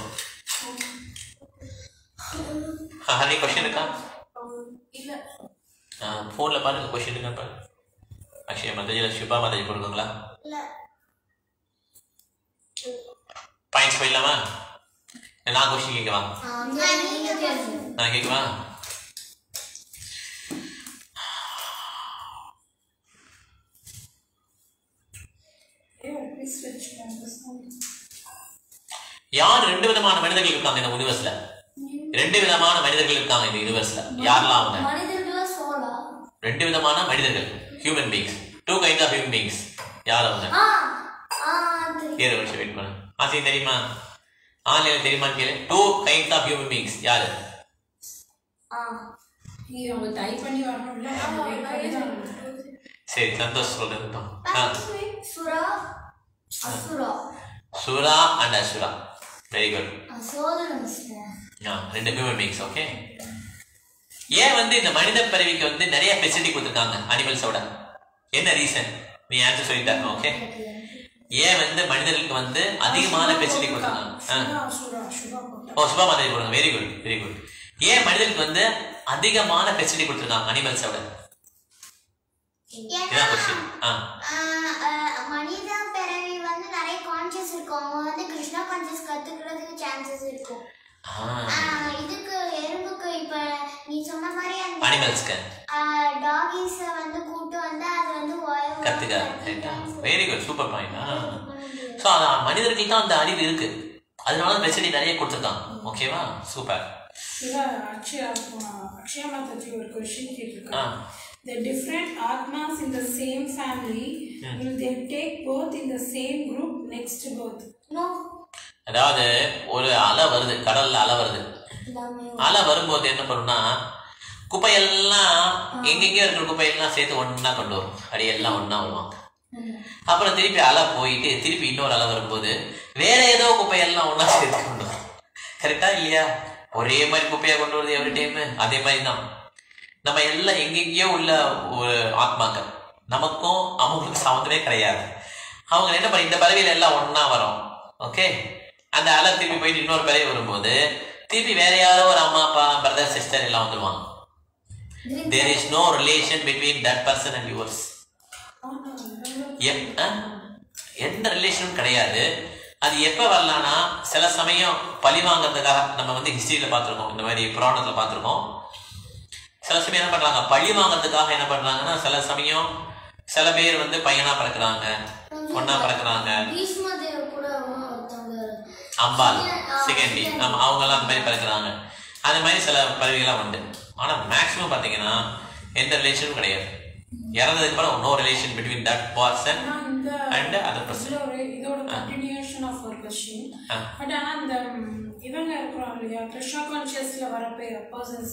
ஹரி கொஸ்டின் இருக்கா? போன்ல பாருங்க, கொஸ்டின் இருக்கா பாரு. அக்ஷய மாதாஜி சுபா மாதாஜி கொடுக்குங்களா? பாயிண்ட்ஸ் போயிடலாமா? நான் கொஸ்டின் கேட்கவா? நான் கேட்கவா? யார் 2 விதமான மனிதர்கள் இருக்காங்க இந்த யூனிவர்ஸ்ல? 2 விதமான மனிதர்கள் இருக்காங்க இந்த யூனிவர்ஸ்ல. யாரெல்லாம் அவங்க? 2 விதமான மனிதர்கள், human beings. 2 kinds of human beings. யார் அவங்க? ஏறு வருஷம் வெயிட் பண்ணு. ஆசி தெரியுமா? ஆன்லைன்ல தெரியுமான்னு கேளு. 2 கைண்ட்ஸ் ஆஃப் ஹியூமன் பீயிங்ஸ் யாரு? அவங்க டைப் பண்ணி வரணும்ல, நம்ம வெயிட் பண்ணி தான். சரி, சந்தோஷ் சொல்றது. Sura and asura. Very good. 2 human beings. Okay, ஏன் வந்து இந்த மனித பிறவிக்கு வந்து நிறைய ஃபெசிலிட்டி கொடுத்துருக்காங்க அனிமல்ஸோட? என்ன ரீசன்? நீ ஆன்சர் சொல்லிட்ட. ஓகே, ஏன் வந்து மனிதர்களுக்கு வந்து அதிகமான ஃபெசிலிட்டி கொடுத்துருக்காங்க? ஓ, சுபா மாதிரி கொடுங்க. Very good, very good. ஏன் மனிதர்களுக்கு வந்து அதிகமான ஃபெசிலிட்டி கொடுத்துருக்காங்க அனிமல்ஸோட? மனித பிறவி வந்து நிறைய கான்ஷியஸ் இருக்கும். அவங்க வந்து கிருஷ்ணா கான்ஷியஸ் கத்துக்கிறதுக்கு சான்சஸ் இருக்கும். இதுக்கு எறும்புக்கு இப்ப நீ சொன்ன மாதிரி அந்த அனிமல்ஸ்க்கு டாகிஸ் வந்து கூட்டு வந்து அது வந்து கற்றுக்காரு. ரைட்டா? வெரி குட், சூப்பர் பாயிண்டா. ஸோ அது மனிதர்களுக்கு தான் அந்த அறிவு இருக்கு, அதனால ஃபெசிலிட்டி நிறைய கொடுத்துருக்காங்க. ஓகேவா? சூப்பர். அக்ஷயா மாதாஜி ஒரு கொஸ்டின் கேட்டிருக்காங்க. The different atmas in the same family, will they take both in the same group next birth? No. அதாவது ஒரு அலை வருது, கடல்ல அலை வருது. அலை வரும்போது என்ன பண்ணும்னா குப்பையெல்லாம் எங்கெங்கயோ இருக்கிற குப்பையெல்லாம் சேர்த்து ஒன்னா கொண்டு வரும், அடியெல்லாம் ஒன்னா வருவாங்க. அப்புறம் திருப்பி அலை போயிட்டு திருப்பி இன்னொரு அலை வரும்போது வேற ஏதோ குப்பையெல்லாம் ஒன்னா சேர்த்து கொண்டு வரும். கரெக்டா இல்லையா? ஒரே மாதிரி குப்பையா கொண்டு வருது எவ்ரி டைம். அதே மாதிரி தான் நம்ம எல்லாம் எங்கெங்கயோ உள்ள ஒரு ஆத்மாக்கள், நமக்கும் அவங்களுக்கும் சம்மந்தமே கிடையாது. அவங்க என்ன பண்ணி இந்த பறவையில எல்லாம் ஒன்னா வரும். ஓகே, அந்த அலை திருப்பி போயிட்டு இன்னொரு பறவை வரும்போது திருப்பி வேற யாரோ ஒரு அம்மா அப்பா பிரதர் சிஸ்டர் எல்லாம் வந்துடுவாங்க. There is no relation between that person and yours. எந்த ரிலேஷனும் கிடையாது. அது எப்போ வரலான்னா சில சமயம் பழி வாங்கிறதுக்காக, நம்ம வந்து ஹிஸ்டரியில் பார்த்துருக்கோம், இந்த மாதிரி புராணத்தில் பார்த்துருக்கோம். சில சமயம் என்ன பண்ணுறாங்க, பழி வாங்கிறதுக்காக என்ன பண்ணுறாங்கன்னா சில சமயம் சில பேர் வந்து பையனா பிறக்கிறாங்க, பொண்ணா பிறக்கிறாங்க. அம்பாள் செகண்டி நம்ம அவங்கெல்லாம் அந்த மாதிரி பிறக்கிறாங்க. அந்த மாதிரி சில பறவைகள்லாம் உண்டு. ஆனால் மேக்ஸிமம் பார்த்தீங்கன்னா எந்த ரிலேஷனும் கிடையாது. இறந்ததுக்கு அப்புறம் no relation between that person and other person. இதோட கண்டினியூஷன் ஆஃப் ஒரு क्वेश्चन. பட் ஆனா இந்த இவங்க இருக்கிறாங்க இல்லையா, கிருஷ்ணா கான்ஷியஸ்ல வர பர்சன்ஸ்,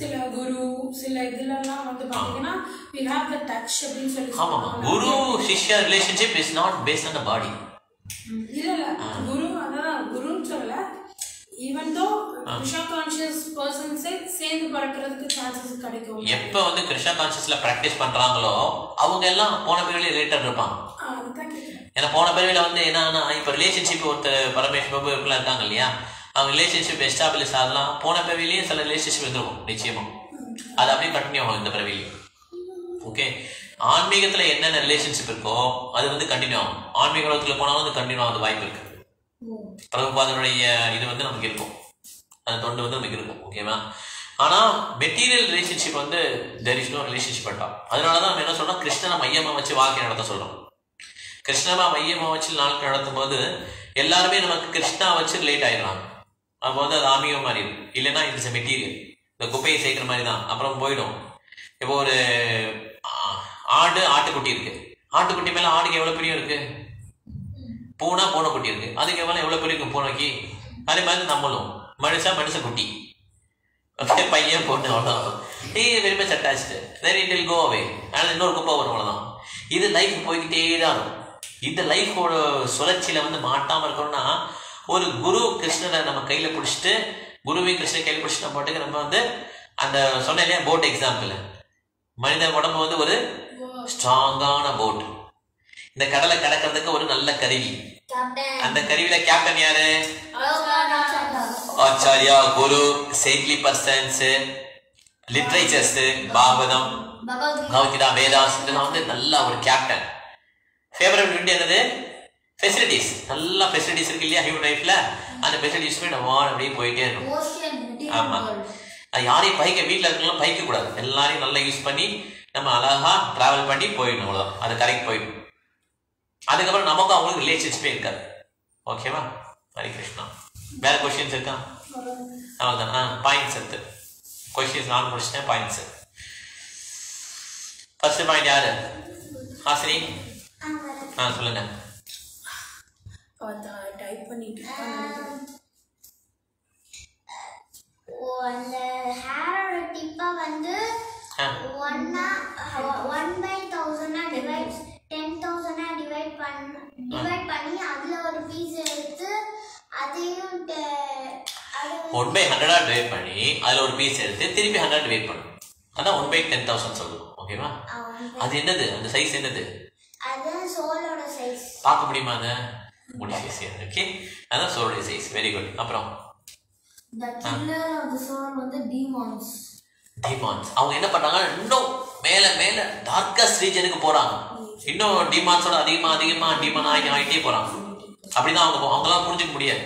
சில குரு சில இதுலலாம் வந்து பாத்தீங்கன்னா we have the touch அப்படின்னு சொல்லி. ஆமா, guru shishya relationship is not based on the body. இல்ல குரு அதான் குருன்னு சொல்லல, ஈவன் தோ கிருஷ்ணா கான்ஷியஸ் பர்சன்ஸே சேர்ந்து பறக்கிறதுக்கு சான்சஸ் கிடைக்கும். எப்போ வந்து கிருஷ்ணா கான்ஷியஸ்ல பிராக்டிஸ் பண்றாங்களோ அவங்க எல்லாம் போன பிறவில ரிலேட்டட் இருப்பாங்க. ஏன்னா போன பிறவில வந்து என்னன்னா இப்போ ரிலேஷன்ஷிப் ஒருத்தர் பரமேஸ்வர் பாபு இப்பெல்லாம் இருக்காங்க இல்லையா, அவங்க ரிலேஷன்ஷிப் எஸ்டாப்ளிஷ் ஆகலாம். போன பிறவிலையும் சில ரிலேஷன்ஷிப் இருந்திருக்கும் நிச்சயமா, அது அப்படியே கண்டினியூ ஆகும் இந்த பிறவிலையும். ஓகே, ஆன்மீகத்துல என்னென்ன ரிலேஷன்ஷிப் இருக்கோ அது வந்து கண்டினியூ ஆகும். ஆன்மீக உலகத்துல போனாலும் அது கண்டினியூ ஆகுது வாய்ப்பு இருக்கு. பிரபுபாதனுடைய இது வந்து நமக்கு இருக்கும், அந்த தொண்டு வந்து நமக்கு இருக்கும். ஓகேவா? ஆனால் மெட்டீரியல் ரிலேஷன்ஷிப் வந்து தெர் இஸ் நோ ரிலேஷன்ஷிப் அட்டா. அதனாலதான் நம்ம என்ன சொல்றோம், கிருஷ்ணனை மையமா வச்சு வாழ்க்கை நடத்த சொல்றோம். கிருஷ்ணமா மையமா வச்சு நாட்கள் நடத்தும் போது எல்லாருமே நமக்கு கிருஷ்ணா வச்சு ரிலேட் ஆயிடுறாங்க. அப்போ வந்து அது ஆன்மீகம் மாதிரி இருக்கு. இல்லைன்னா இட்ஸ் மெட்டீரியல், இந்த குப்பையை சேர்க்கிற மாதிரி தான், அப்புறம் போயிடும். இப்போ ஒரு ஆட்டுக்குட்டி இருக்கு, ஆட்டுக்குட்டி மேல ஆடுக்கு எவ்வளவு பிரியம் இருக்கு, பூனை குட்டி இருக்கு, அதுக்கு எவ்வளவு பிரியம் இருக்கு பூனைக்கு. அதே மாதிரி நம்மளும் மனுஷ குட்டி, பையன் பொண்ணு அவ்வளவுதான். Very much attached, then it will go away. ஆனால் இன்னொரு குப்பை வரும், அவ்வளவுதான். இது லைஃப் போய்கிட்டே தான் இருக்கும். இந்த லைஃபோட சுழற்சியில வந்து மாட்டாம இருக்கணும்னா ஒரு குரு கிருஷ்ணரை நம்ம கையில பிடிச்சிட்டு, குருவையும் கிருஷ்ணன் கையில பிடிச்சிட்டு நம்ம பாட்டுக்கு நம்ம வந்து அந்த சொன்ன இல்லையா போட் எக்ஸாம்பிள், மனித உடம்பு வந்து ஒரு ஸ்ட்ராங்கான போட். இந்த கடலை கடக்கிறதுக்கு ஒரு நல்ல கருவி, அந்த கருவியில கேப்டன் யாரு? ஆச்சாரியா, குரு, saintly persons, literatures, Bhagavatam, Bhagavad Gita, Vedas, இதெல்லாம் வந்து நல்ல ஒரு கேப்டன். ஃபேவரட் விண்ட் என்னது? ஃபெசிலிட்டிஸ். நல்ல ஃபெசிலிட்டிஸ் இருக்கு இல்லையா ஹியூமன் லைஃப்ல, அந்த ஃபெசிலிட்டிஸ் போய் நம்ம அப்படியே போயிட்டே இருக்கும். ஆமா, யாரையும் பைக்க வீட்டில் இருக்கலாம் பைக்க கூடாது, எல்லாரையும் நல்லா யூஸ் பண்ணி நம்ம அழகா டிராவல் பண்ணி போயிடணும், அவ்வளோதான். அது கரெக்ட் போயிடும். அதுக்கப்புறம் நமக்கும் அவங்களுக்கு ரிலேஷன்ஷிப்பே இருக்காது. ஓகேவா? ஹரி கிருஷ்ணா. வேற கொஸ்டின்ஸ் இருக்கா? அவ்வளோதான். பாயிண்ட்ஸ் எடுத்து கொஸ்டின்ஸ் நான் முடிச்சிட்டேன். பாயிண்ட்ஸ் ஃபர்ஸ்ட் பாயிண்ட் யாரு? ஹாசினி சொல்லுங்க. டைப் பண்ணிட்டு அந்த ஹேரோட டிப்பை வந்து 1/1000 டிவைட் 10,000 டிவைட் பண்ணி அதுல ஒரு பீஸ் எடுத்து அதையும் 1/100 டிவைட் பண்ணி அதுல ஒரு பீஸ் எடுத்து திருப்பி 100 டிவைட் பண்ணும். அதான் 1/10,000 சொல்லுவோம். ஓகேவா? அது என்னது? அந்த சைஸ் என்னது? அது சோலோட சைஸ். பார்க்க முடியுமா? அது முடிச்சு. ஓகே, அதான் சோலோட சைஸ். Very good. அப்புறம் the killer of the soul வந்து demons. அவங்க என்ன பண்றாங்க, இன்னும் மேல மேல டார்க்கஸ்ட் ரீஜனுக்கு போறாங்க. இன்னும் டிமான்ஸோட அதிகமா டிமான் ஆகிட்டே போறாங்க. அப்படிதான் அவங்களாம் புரிஞ்சுக்க முடியாது.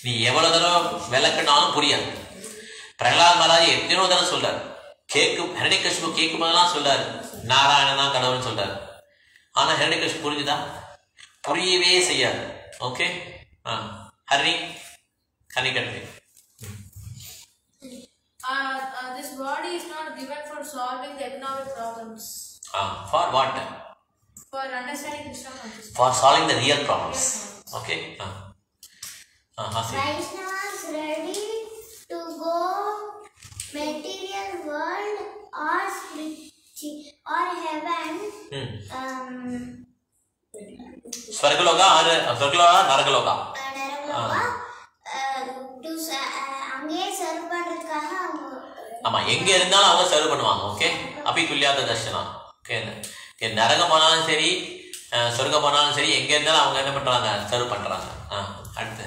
நீ எவ்வளவு தடவை விளக்குனாலும் புரியாது. பிரகலாத் மகாராஜ் எத்தனையோ தடவை சொல்றாரு, ஹிரண்யகசிபு கேட்கும் போதெல்லாம் சொல்றாரு நாராயணன் தான் கடவுள்னு சொல்றாரு. ஆனால் ஹெரடிகஸ் புரிஞ்சுதா? புரியவே செய்யாது. Okay, Hari cut. This body is not given for solving the economic problems. For what? For understanding Krishna consciousness. For solving the real problems. Okay. Vaishnavas ready to go material world or heaven. Swargaloka or Naragaloka? அங்கே serve பண்றதுக்காக ஆமா, எங்க இருந்தாலும் அவங்க serve பண்ணுவாங்க. Okay, அப்படி துல்லியாத தர்ஷனம். Okay, நரகம் போனாலும் சரி சொர்க்கம் போனாலும் சரி எங்க இருந்தாலும் அவங்க என்ன பண்றாங்க? சர்வ் பண்றாங்க. அடுத்து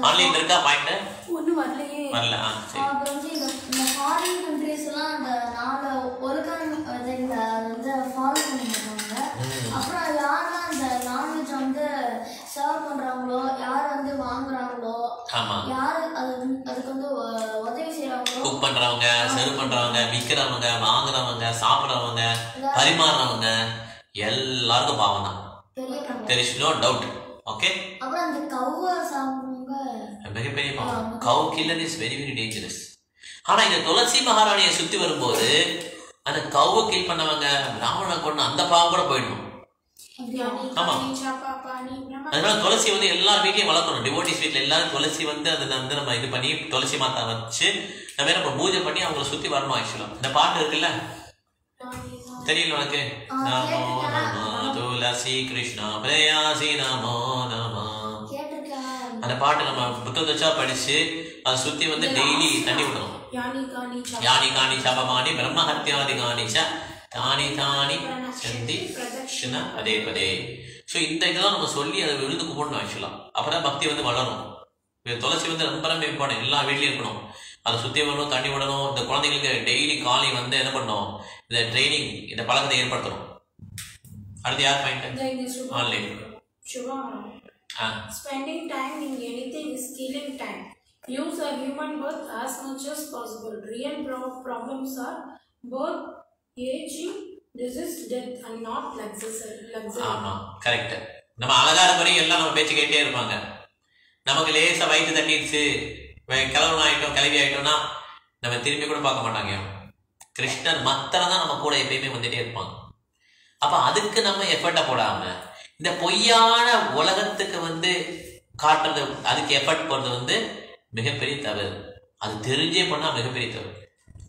ஆன்லைன் இருக்கா பாயிண்ட்? ஒன்றும் வரலையே. வரல. சரி. அப்புறம் வந்து இந்த ஃபாரின் கண்ட்ரீஸ் எல்லாம் அந்த 4 ஒழுக்கம் வந்து ஃபாலோ பண்ணிருக்காங்க. அப்புறம் யாரெல்லாம் அந்த நான்வெஜ் வந்து சர்வ் பண்றாங்களோ, யார் வந்து வாங்குறாங்களோ, யார் அதுக்கு வந்து உதவி செய்யறாங்களோ, குக் பண்றவங்க, சர்வ் பண்றவங்க, விற்கிறவங்க, வாங்குறவங்க, சாப்பிட்றவங்க, பரிமாறுறவங்க எல்லாருக்கும் பாவம் தான். there is no doubt. Okay, அப்புறம் அந்த கவ்வை சாப்பிடுறவங்க மிகப்பெரிய பாவம். Cow killer is very very dangerous. ஆனா இந்த துளசி மகாராணியை சுத்தி வரும்போது அந்த கவ்வை கில் பண்ணவங்க, ராவண கொண்டு அந்த பாவம் கூட போயிடும். ஆமா, அதனால துளசி வந்து எல்லார் வீட்லயும் வளர்க்கணும். டிவோட்டிஸ் வீட்டுல எல்லாரும் துளசி வந்து அதை வந்து நம்ம இது பண்ணி துளசி மாதா வச்சு நம்ம பூஜை பண்ணி அவங்களை சுத்தி வரணும். ஆக்சுவலா இந்த பாட்டு இருக்குல்ல, தெரியல உனக்கு? நமோ நமோ துளசி கிருஷ்ணா பிரயாசி நமோ நமோ. அந்த பாட்டு நம்ம புத்தகத்தை வச்சா படிச்சு அதை சுத்தி வந்து டெய்லி தண்ணி விடணும். யானி காணி சபமானி பிரம்மஹத்தியாதி காணிச்ச தானி தானி சந்தி பிரதட்சிண அதே பதே. ஸோ இந்த இதெல்லாம் நம்ம சொல்லி அதை விழுந்து கும்பிடணும். ஆக்சுவலா அப்பதான் பக்தி வந்து வளரும். துளசி வந்து ரொம்ப ரொம்ப இம்பார்ட்டன்ட். எல்லா வீட்லயும் இருக்கணும். அதை சுத்தி வரணும், தண்ணி விடணும். இந்த குழந்தைங்களுக்கு டெய்லி காலை வந்து என்ன பண்ணணும்? இந்த ட்ரைனிங், இந்த பழக்கத்தை ஏற்படுத்தணும். அடுத்து யார் point? Online. Spending time in anything is killing time. Use a human birth as much as possible. Real problems are both aging, disease, death, and not luxury. ஆமா, கரெக்ட். நம்ம அழகா இருக்கிற எல்லாம் நம்ம பேச்சு கேட்டே இருப்பாங்க. நமக்கு லேசா வயிற்று தட்டிடுச்சு, கிளம்பணும் ஆயிட்டோம், கிளவி ஆயிட்டோம்னா நம்ம திரும்பி கூட பார்க்க மாட்டாங்க. கிருஷ்ணர் மத்தரம் தான் நம்ம கூட எப்பயுமே வந்துட்டே இருப்பாங்க. அப்ப அதுக்கு நம்ம எஃபர்ட்டை போடாம இந்த பொய்யான உலகத்துக்கு வந்து காட்டுறது, அதுக்கு எஃபர்ட் போடுறது வந்து மிகப்பெரிய தவறு. அது தெரிஞ்சே பண்ணா மிகப்பெரிய தவறு.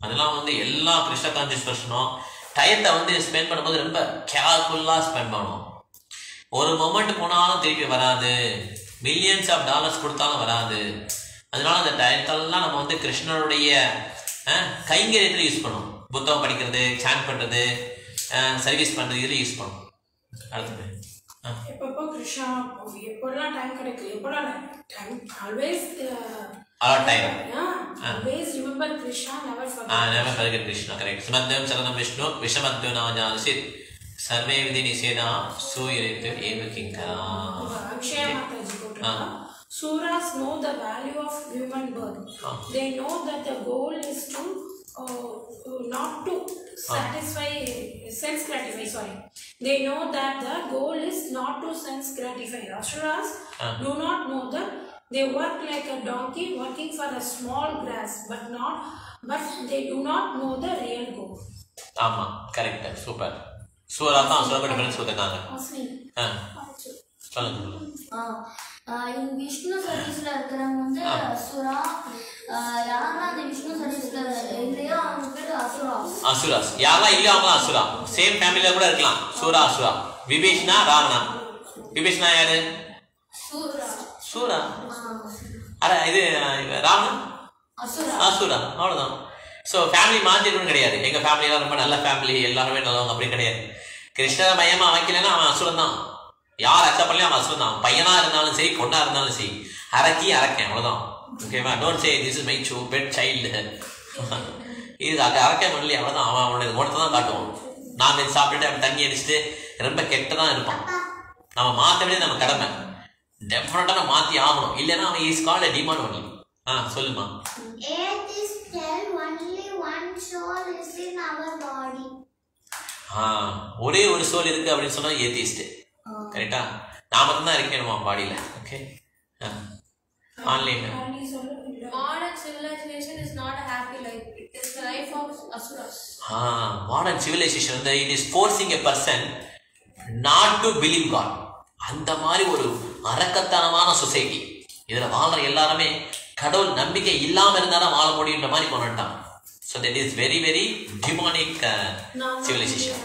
அதெல்லாம் வந்து எல்லா கிருஷ்ண கான்சியஸ் பர்சனும் டயத்தை வந்து ஸ்பெண்ட் பண்ணும்போது ரொம்ப கேர்ஃபுல்லா ஸ்பெண்ட் பண்ணணும். ஒரு மொமெண்ட் போனாலும் திருப்பி வராது, மில்லியன்ஸ் ஆஃப் டாலர்ஸ் கொடுத்தாலும் வராது. அதனால அந்த டயத்தெல்லாம் நம்ம வந்து கிருஷ்ணனுடைய கைங்கரியத்தில் யூஸ் பண்ணணும். புத்தகம் படிக்கிறது, சாண்ட் பண்றது, சர்வீஸ் பண்றது, இதில் யூஸ் பண்ணணும். அடுத்தது எப்பப்போ கிருஷ்ணா எப்போல்லாம் டைம் கிடைக்கும், எப்போல்லாம் time always always remember Krishna, never forget Krishna. Correct. Smadhyam saranam Vishnu vishamadhyo najansit sarve vidhi niseda suyaritu eva kinkara. Akshaya Mataji quoted. Suras know the value of human birth. They know that the goal is to not to satisfy sense gratify. Sorry, they know that the goal is not to sense gratify. Asuras do not know that they work like a donkey working for a small grass, but they do not know the real goal. ஆமா, correct. Super. சூரா தான் சொல்ல difference கொடுத்தாங்க. விஷ்ணு சர்வீஸ்ல இருக்கிறவங்க வந்து அசுரா, யாரெல்லாம் அந்த விஷ்ணு சர்வீஸ்ல இல்லையோ அவங்க பேரு அசுரா. அசுராஸ் யாரெல்லாம் இல்லையோ அவங்க அசுரா. சேம் ஃபேமிலியில கூட இருக்கலாம். சூரா அசுரா. விபீஷ்ணா ராவணா. விபீஷ்ணா யாரு? சூரா. அட இது ராவணன் அசுரா. அவ்வளவுதான். ஸோ ஃபேமிலி மாத்திருக்கணும் கிடையாது. எங்க ஃபேமிலி எல்லாம் ரொம்ப நல்ல ஃபேமிலி, எல்லாருமே நல்லவங்க அப்படி கிடையாது. கிருஷ்ணரை மையமா வைக்கலன்னா அவன் அசுரன் தான். யார் அக்செப்ட் பண்ணலையும் அவன் அசுரன் தான். பையனா இருந்தாலும் சரி, பொண்ணா இருந்தாலும் சரி, அரக்கேன் அவ்வளவுதான். ஓகேவா? Don't say this is my pet child. இது அரக்கேன் பண்ணலையே அவ்வளவுதான். அவன் அவனுடைய குணத்தை தான் காட்டுவான். நான்வெஜ் சாப்பிட்டுட்டு அவன் தண்ணி அடிச்சுட்டு ரொம்ப கெட்டதான் இருப்பான். நம்ம மாற்ற வேண்டியது நம்ம கடமை. டெஃபினட்டா நம்ம மாத்தி ஆகணும். இல்லைன்னா அவன் is called a demon only. சொல்லுமா. Atheist tell only one soul is in our body. ஒரே ஒரு சோல் இருக்கு அப்படின்னு சொன்னா ஏத்திஸ்ட். கரெக்டா? நான் மட்டும் தான் இருக்கேனுமா பாடியில. Okay, online. Modern civilization is not a happy life. It is the life of asuras. Modern civilization வந்து it is forcing a person not to believe God. அந்த மாதிரி ஒரு அரக்கத்தனமான சொசைட்டி. இதுல வாழ்ற எல்லாருமே கடவுள் நம்பிக்கை இல்லாம இருந்தாலும் வாழ முடியுன்ற மாதிரி கொண்டுட்டான். So that is very very demonic civilization.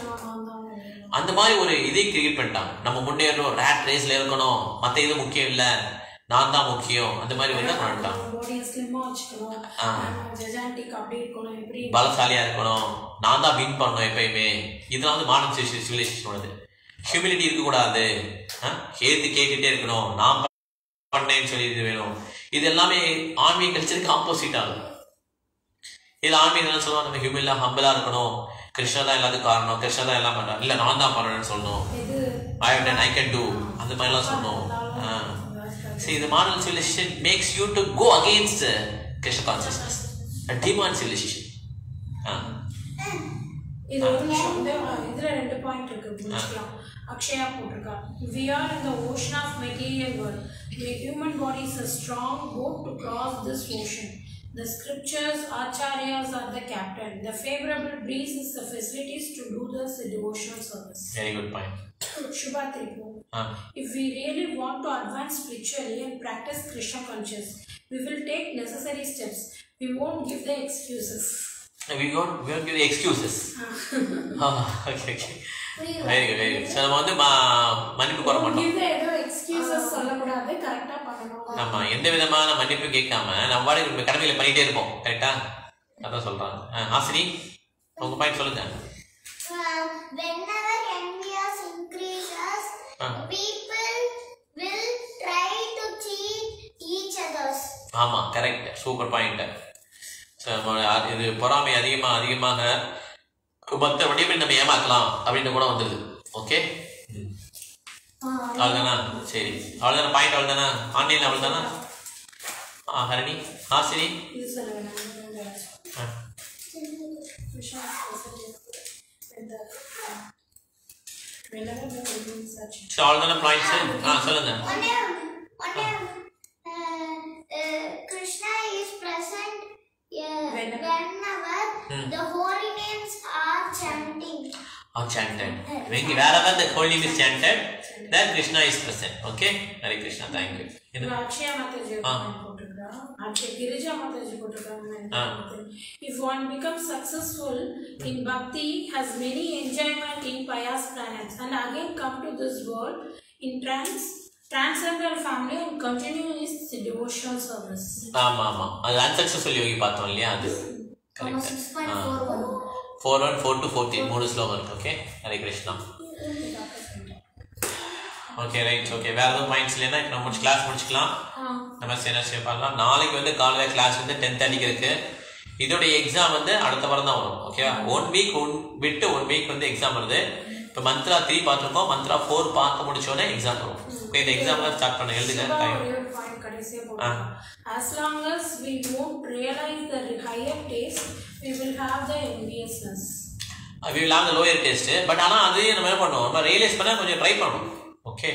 அந்த மாதிரி ஒரு இதை கிரியேட் பண்ணிட்டான். நம்ம முன்னேறணும், ரேட் ரேஸ்ல இருக்கணும், மற்ற இது முக்கியம் இல்லை, நான் தான் முக்கியம், அந்த மாதிரி வந்து பண்ணிட்டான். பலசாலியா இருக்கணும், நான் தான் வின் பண்ணணும் எப்பயுமே. இதெல்லாம் வந்து மாடர்ன் சிவிலைசேஷன் உள்ளது. ஹியூமிலிட்டி இருக்கக்கூடாது, ஏத்து கேட்டுட்டே இருக்கணும், நான் பண்ணேன்னு சொல்லி இது வேணும். இது எல்லாமே ஆன்மீக கல்ச்சருக்கு ஆப்போசிட் ஆகுது. இதில் ஆன்மீகம் என்ன சொல்லுவாங்க, நம்ம ஹியூமிலா ஹம்பிளா இருக்கணும், கிருஷ்ணா தான் எல்லாத்துக்கும் காரணம், கிருஷ்ணா தான் எல்லாம் பண்றான், இல்லை நான் தான் பண்ணணும்னு சொல்லணும், ஐ கேன் டூ, அந்த மாதிரிலாம் சொல்லணும். See, the modern civilization makes you to go against Krishna consciousness. A demon civilization. இதுல ரெண்டு பாயிண்ட் இருக்கு புரிஞ்சுக்கலாம். அக்ஷயா போட்டிருக்கா, we are in the ocean of material world. The human body is a strong boat to cross this ocean. The scriptures, acharyas are the captain. The favorable breeze is the facilities to do this devotional service. Very good point. Shubha Tripu. If we really want to advance spiritually and practice Krishna consciousness, we will take necessary steps. We won't give the excuses. We won't give the excuses. Okay. Very good. So நம்ம வந்து மன்னிப்பு கோர மாட்டோம். Give the excuses சொல்லக்கூடாது, கரெக்டா பண்ணணும். ஆமா, எந்த விதமான மன்னிப்பு கேட்காம நம்ம வாடகை கடமையில பண்ணிட்டே இருப்போம். கரெக்டா? அதான் சொல்றாங்க. ஆசிரி, உங்க பாயிண்ட் சொல்லுங்க. Whenever envious increases, people will try to cheat each others. ஆமா, கரெக்ட், சூப்பர் பாயிண்ட். இது பொறாமை அதிகமாக மற்ற வழியை நம்ம ஏமாக்கலாம் அப்படின்னு கூட வந்துடுது. ஓகே, அவ்வளோதானா? சரி, அவ்வளோதானா பாயிண்ட்? அவ்வளோதானா? ஆன்லைன் அவ்வளோதானா? ஹரணி, ஆசிரி, அவ்வளோதான பாயிண்ட்ஸ்? சொல்லுங்க. Krishna is present whenever the holy names are chanting. Chanted. Wherever the holy name is chanted, then Krishna is present. Okay? Hare Krishna. Thank you. Akshaya Mataji potrukka. Akshaya Girija Mataji potrukka. If one becomes successful in bhakti, has many enjoyment in pious planets, and again come to this world in transcendental family and continue his devotional service. ஆமா, அது unsuccessful யோகி பார்த்தோம் இல்லையா? அது correct. 4:1 4 to 14 மூணு ஸ்லோகம் இருக்கு. Okay, Hare Krishna. Okay, right. Okay, வேற எதுவும் பாயிண்ட்ஸ் இல்லைன்னா இப்போ நம்ம கிளாஸ் முடிச்சுக்கலாம். நம்ம என்ன செய்ய பண்ணலாம், நாளைக்கு வந்து காலையில் கிளாஸ் வந்து 10:30 இருக்கு. இதோட எக்ஸாம் வந்து அடுத்த வாரம் தான் வரும். ஓகேவா? 1 வீக் விட்டு 1 வீக் வந்து எக்ஸாம் வருது. இப்போ மந்த்ரா 3 பார்த்துருக்கோம், மந்த்ரா 4 பார்க்க முடிச்சோடனே எக்ஸாம் வரும். ஓகே, இந்த எக்ஸாம்லாம் ஸ்டார்ட் பண்ண எழுதுங்க. As long as we won't realize the higher taste, we will have the enviousness. We will have the lower taste. But ஆனால் அதையும் நம்ம என்ன பண்ணுவோம், நம்ம ரியலைஸ் பண்ண கொஞ்சம் ட்ரை பண்ணணும். ஓகே,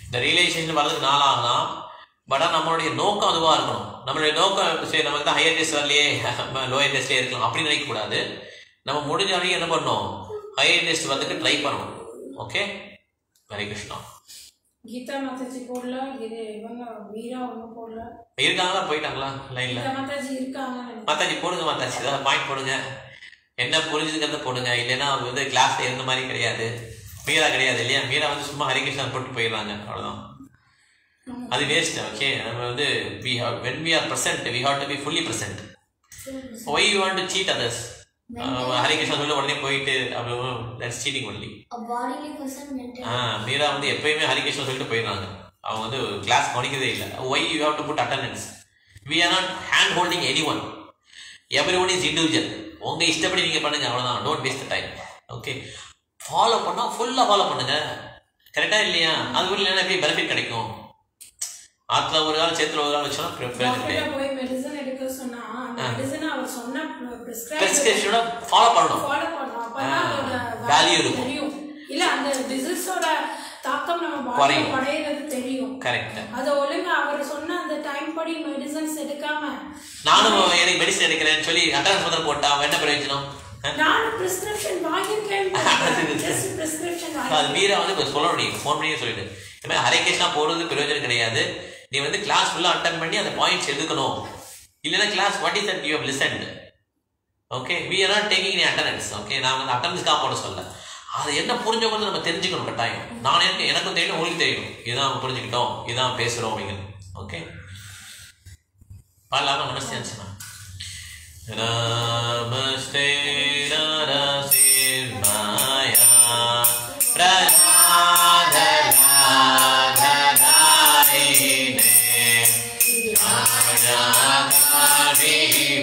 இந்த ரியலைசேஷன் வரதுக்கு நாள் ஆகலாம். பட் ஆனால் நம்மளுடைய நோக்கம் அதுவாக இருக்கணும். நம்மளுடைய நோக்கம் சரி, நமக்கு தான் ஹையர் டேஸ்ட் வரலையே, லோயர் டேஸ்ட்லேயே இருக்கலாம் அப்படின்னு நினைக்கக்கூடாது. நம்ம முடிஞ்ச வரைக்கும் என்ன பண்ணணும், ஹையர் டேஸ்ட் வரதுக்கு ட்ரை பண்ணணும். ஓகே, ஹரே கிருஷ்ணா. கீதா மாதாஜி போடல, இவங்க வீரா ஒன்றும் போடல. இருக்காங்களா, போயிட்டாங்களா லைன்ல? மாதாஜி இருக்காங்க. மாதாஜி போடுங்க, மாதாஜி ஏதாவது பாயிண்ட் போடுங்க, என்ன புரிஞ்சுதுங்கிறத போடுங்க. இல்லைன்னா அவங்க வந்து கிளாஸ்ல இருந்த மாதிரி கிடையாது, மீரா கிடையாது இல்லையா? மீரா வந்து சும்மா ஹரிகிருஷ்ணா போட்டு போயிடுறாங்க, அவ்வளோதான். அது வேஸ்ட். ஓகே, நம்ம வந்து when we are present, we have to be fully present. Why you want to cheat others? Harikrishna சொல்ல உடனே போயிட்டு that's cheating only. மீரா வந்து எப்பயுமே ஹரிகிருஷ்ணா சொல்லிட்டு போயிடுறாங்க. அவங்க வந்து கிளாஸ் கவனிக்கிறதே இல்லை. why you have to put attendance? we are not hand holding anyone. everyone is individual. உங்க இஷ்டப்படி நீங்க பண்ணுங்க, அவ்வளவுதான். don't waste the time. Okay, follow பண்ணா ஃபுல்லா ஃபாலோ பண்ணுங்க. கரெக்டா இல்லையா? அது ஒரு இல்லைன்னா எப்படி பெனிஃபிட் கிடைக்கும்? ஆத்துல ஒரு கால் சேத்துல ஒரு கால் வச்சோம்னா போய் மெடிசன் எடுக்க எடுக்க சொன்னா அந்த மெடிசன் அவர் சொன்ன பிரிஸ்கிரிப்ஷனோட ஃபாலோ பண்ணணும் அப்பதான் அதோட வேல்யூ இருக்கும் தெரியும். இல்ல அந்த டிசீஸோட தாக்கம் நம்ம பாடியில படையிறது தெரியும். கரெக்ட். அது ஒழுங்கா அவர் சொன்ன அந்த டைம் படி மெடிசன்ஸ் எடுக்காம நானும் எனக்கு மெடிசன் எடுக்கிறேன்னு சொல்லி அட்டெண்டன்ஸ் மட்டும் போட்டா என்ன பிரயோஜனம்? நான் பிரிஸ்கிரிப்ஷன் வாங்கிருக்கேன். பிரிஸ்கிரிப்ஷன் அது மீறா வந்து சொல்ல முடியும், ஃபோன் பண்ணியே சொல்லிட்டு இந்த மாதிரி ஹரே கிருஷ்ணா போடுறது பிரயோஜனம் கிடையாது. நீ வந்து கிளாஸ் ஃபுல்லாக அட்டன் பண்ணி அந்த பாயிண்ட்ஸ் எடுக்கணும். இல்லைன்னா class what is that you have listened. Okay, we are not taking in attendance. Okay, நான் வந்து அட்டெண்டன்ஸ்க்காக போட சொல்ல. அது என்ன புரிஞ்சவங்க நம்ம தெரிஞ்சுக்கணும் கட்டாயம். நான் எனக்கும் தெரியும், உங்களுக்கு தெரியும். இதான் புரிஞ்சுக்கிட்டோம், இதான் பேசுகிறோம் அப்படிங்கிறது. ஓகே, பாடலாமா? நமஸ்தே அன்சனா. நமஸ்தே நரசிம்மாயா பிரஜாதயாதயாயினே ராஜாகாரி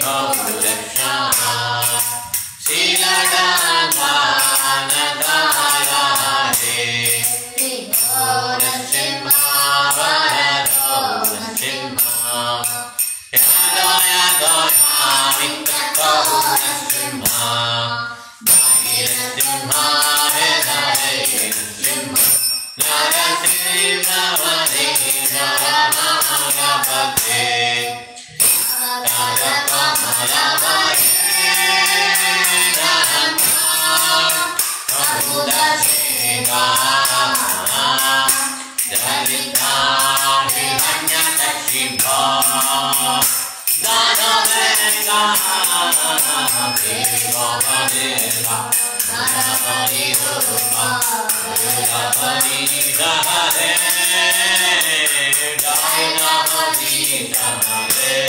பௌலக்ஷா சீலடாதானதாராதே ஓரசிம்மா வரதோரசிம்மா யாதோயா தோயா விக்கோரசிம்மா பாகிரசிம்மா ஹேதரேரசிம்மா நரசிம்மா வரேரமஹரபதே தாரகமரபதே பிரபுதசேகா ஜலிதாரி அன்யதஷிபா தானவேகா தேவதேவா நரபரி ரூபா நரபரி ரஹரே ஜாய நமதி ரஹரே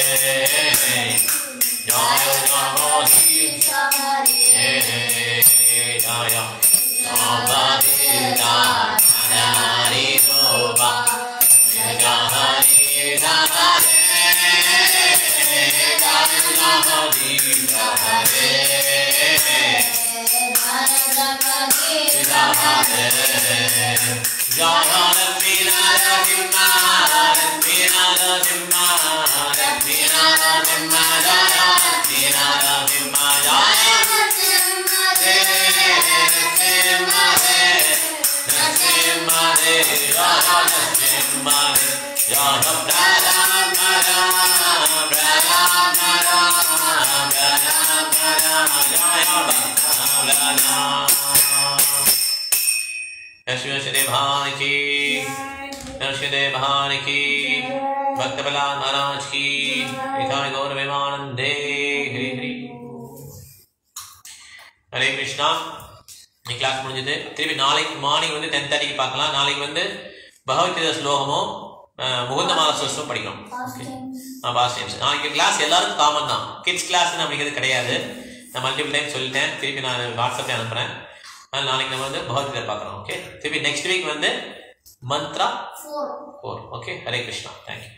ஜாய நமதி ரஹரே ஜாய நமதி ரஹரே ரூபா ஜஹரி ரஹரே ஜாய நமதி ரஹரே नरसिंह भगवान की, नरसिंह भगवान की, भक्त प्रहलाद महाराज की, निताय गौर प्रेमानंदे हरि हरि. हरे कृष्णा. இந்த கிளாஸ் முடிஞ்சது. திருப்பி நாளைக்கு மார்னிங் வந்து 10:30க்கு பார்க்கலாம். நாளைக்கு வந்து பகவத்கீதை ஸ்லோகமும் முகுந்த மாலசுவம் படிக்கணும். Pass times. நாளைக்கு கிளாஸ் எல்லாருக்கும் காமன் தான். கிட்ஸ் கிளாஸ்ன்னு அப்படிங்கிறது கிடையாது. நான் மல்டிபிள் டைம் சொல்லிட்டேன். திருப்பி நான் வாட்ஸ்அப்ல அனுப்புறேன். நாளைக்கு நம்ம வந்து பகவத்கீதை பார்க்குறோம். ஓகே, திருப்பி நெக்ஸ்ட் வீக் வந்து மந்த்ரா 4. ஓகே, ஹரே கிருஷ்ணா. தேங்க்யூ.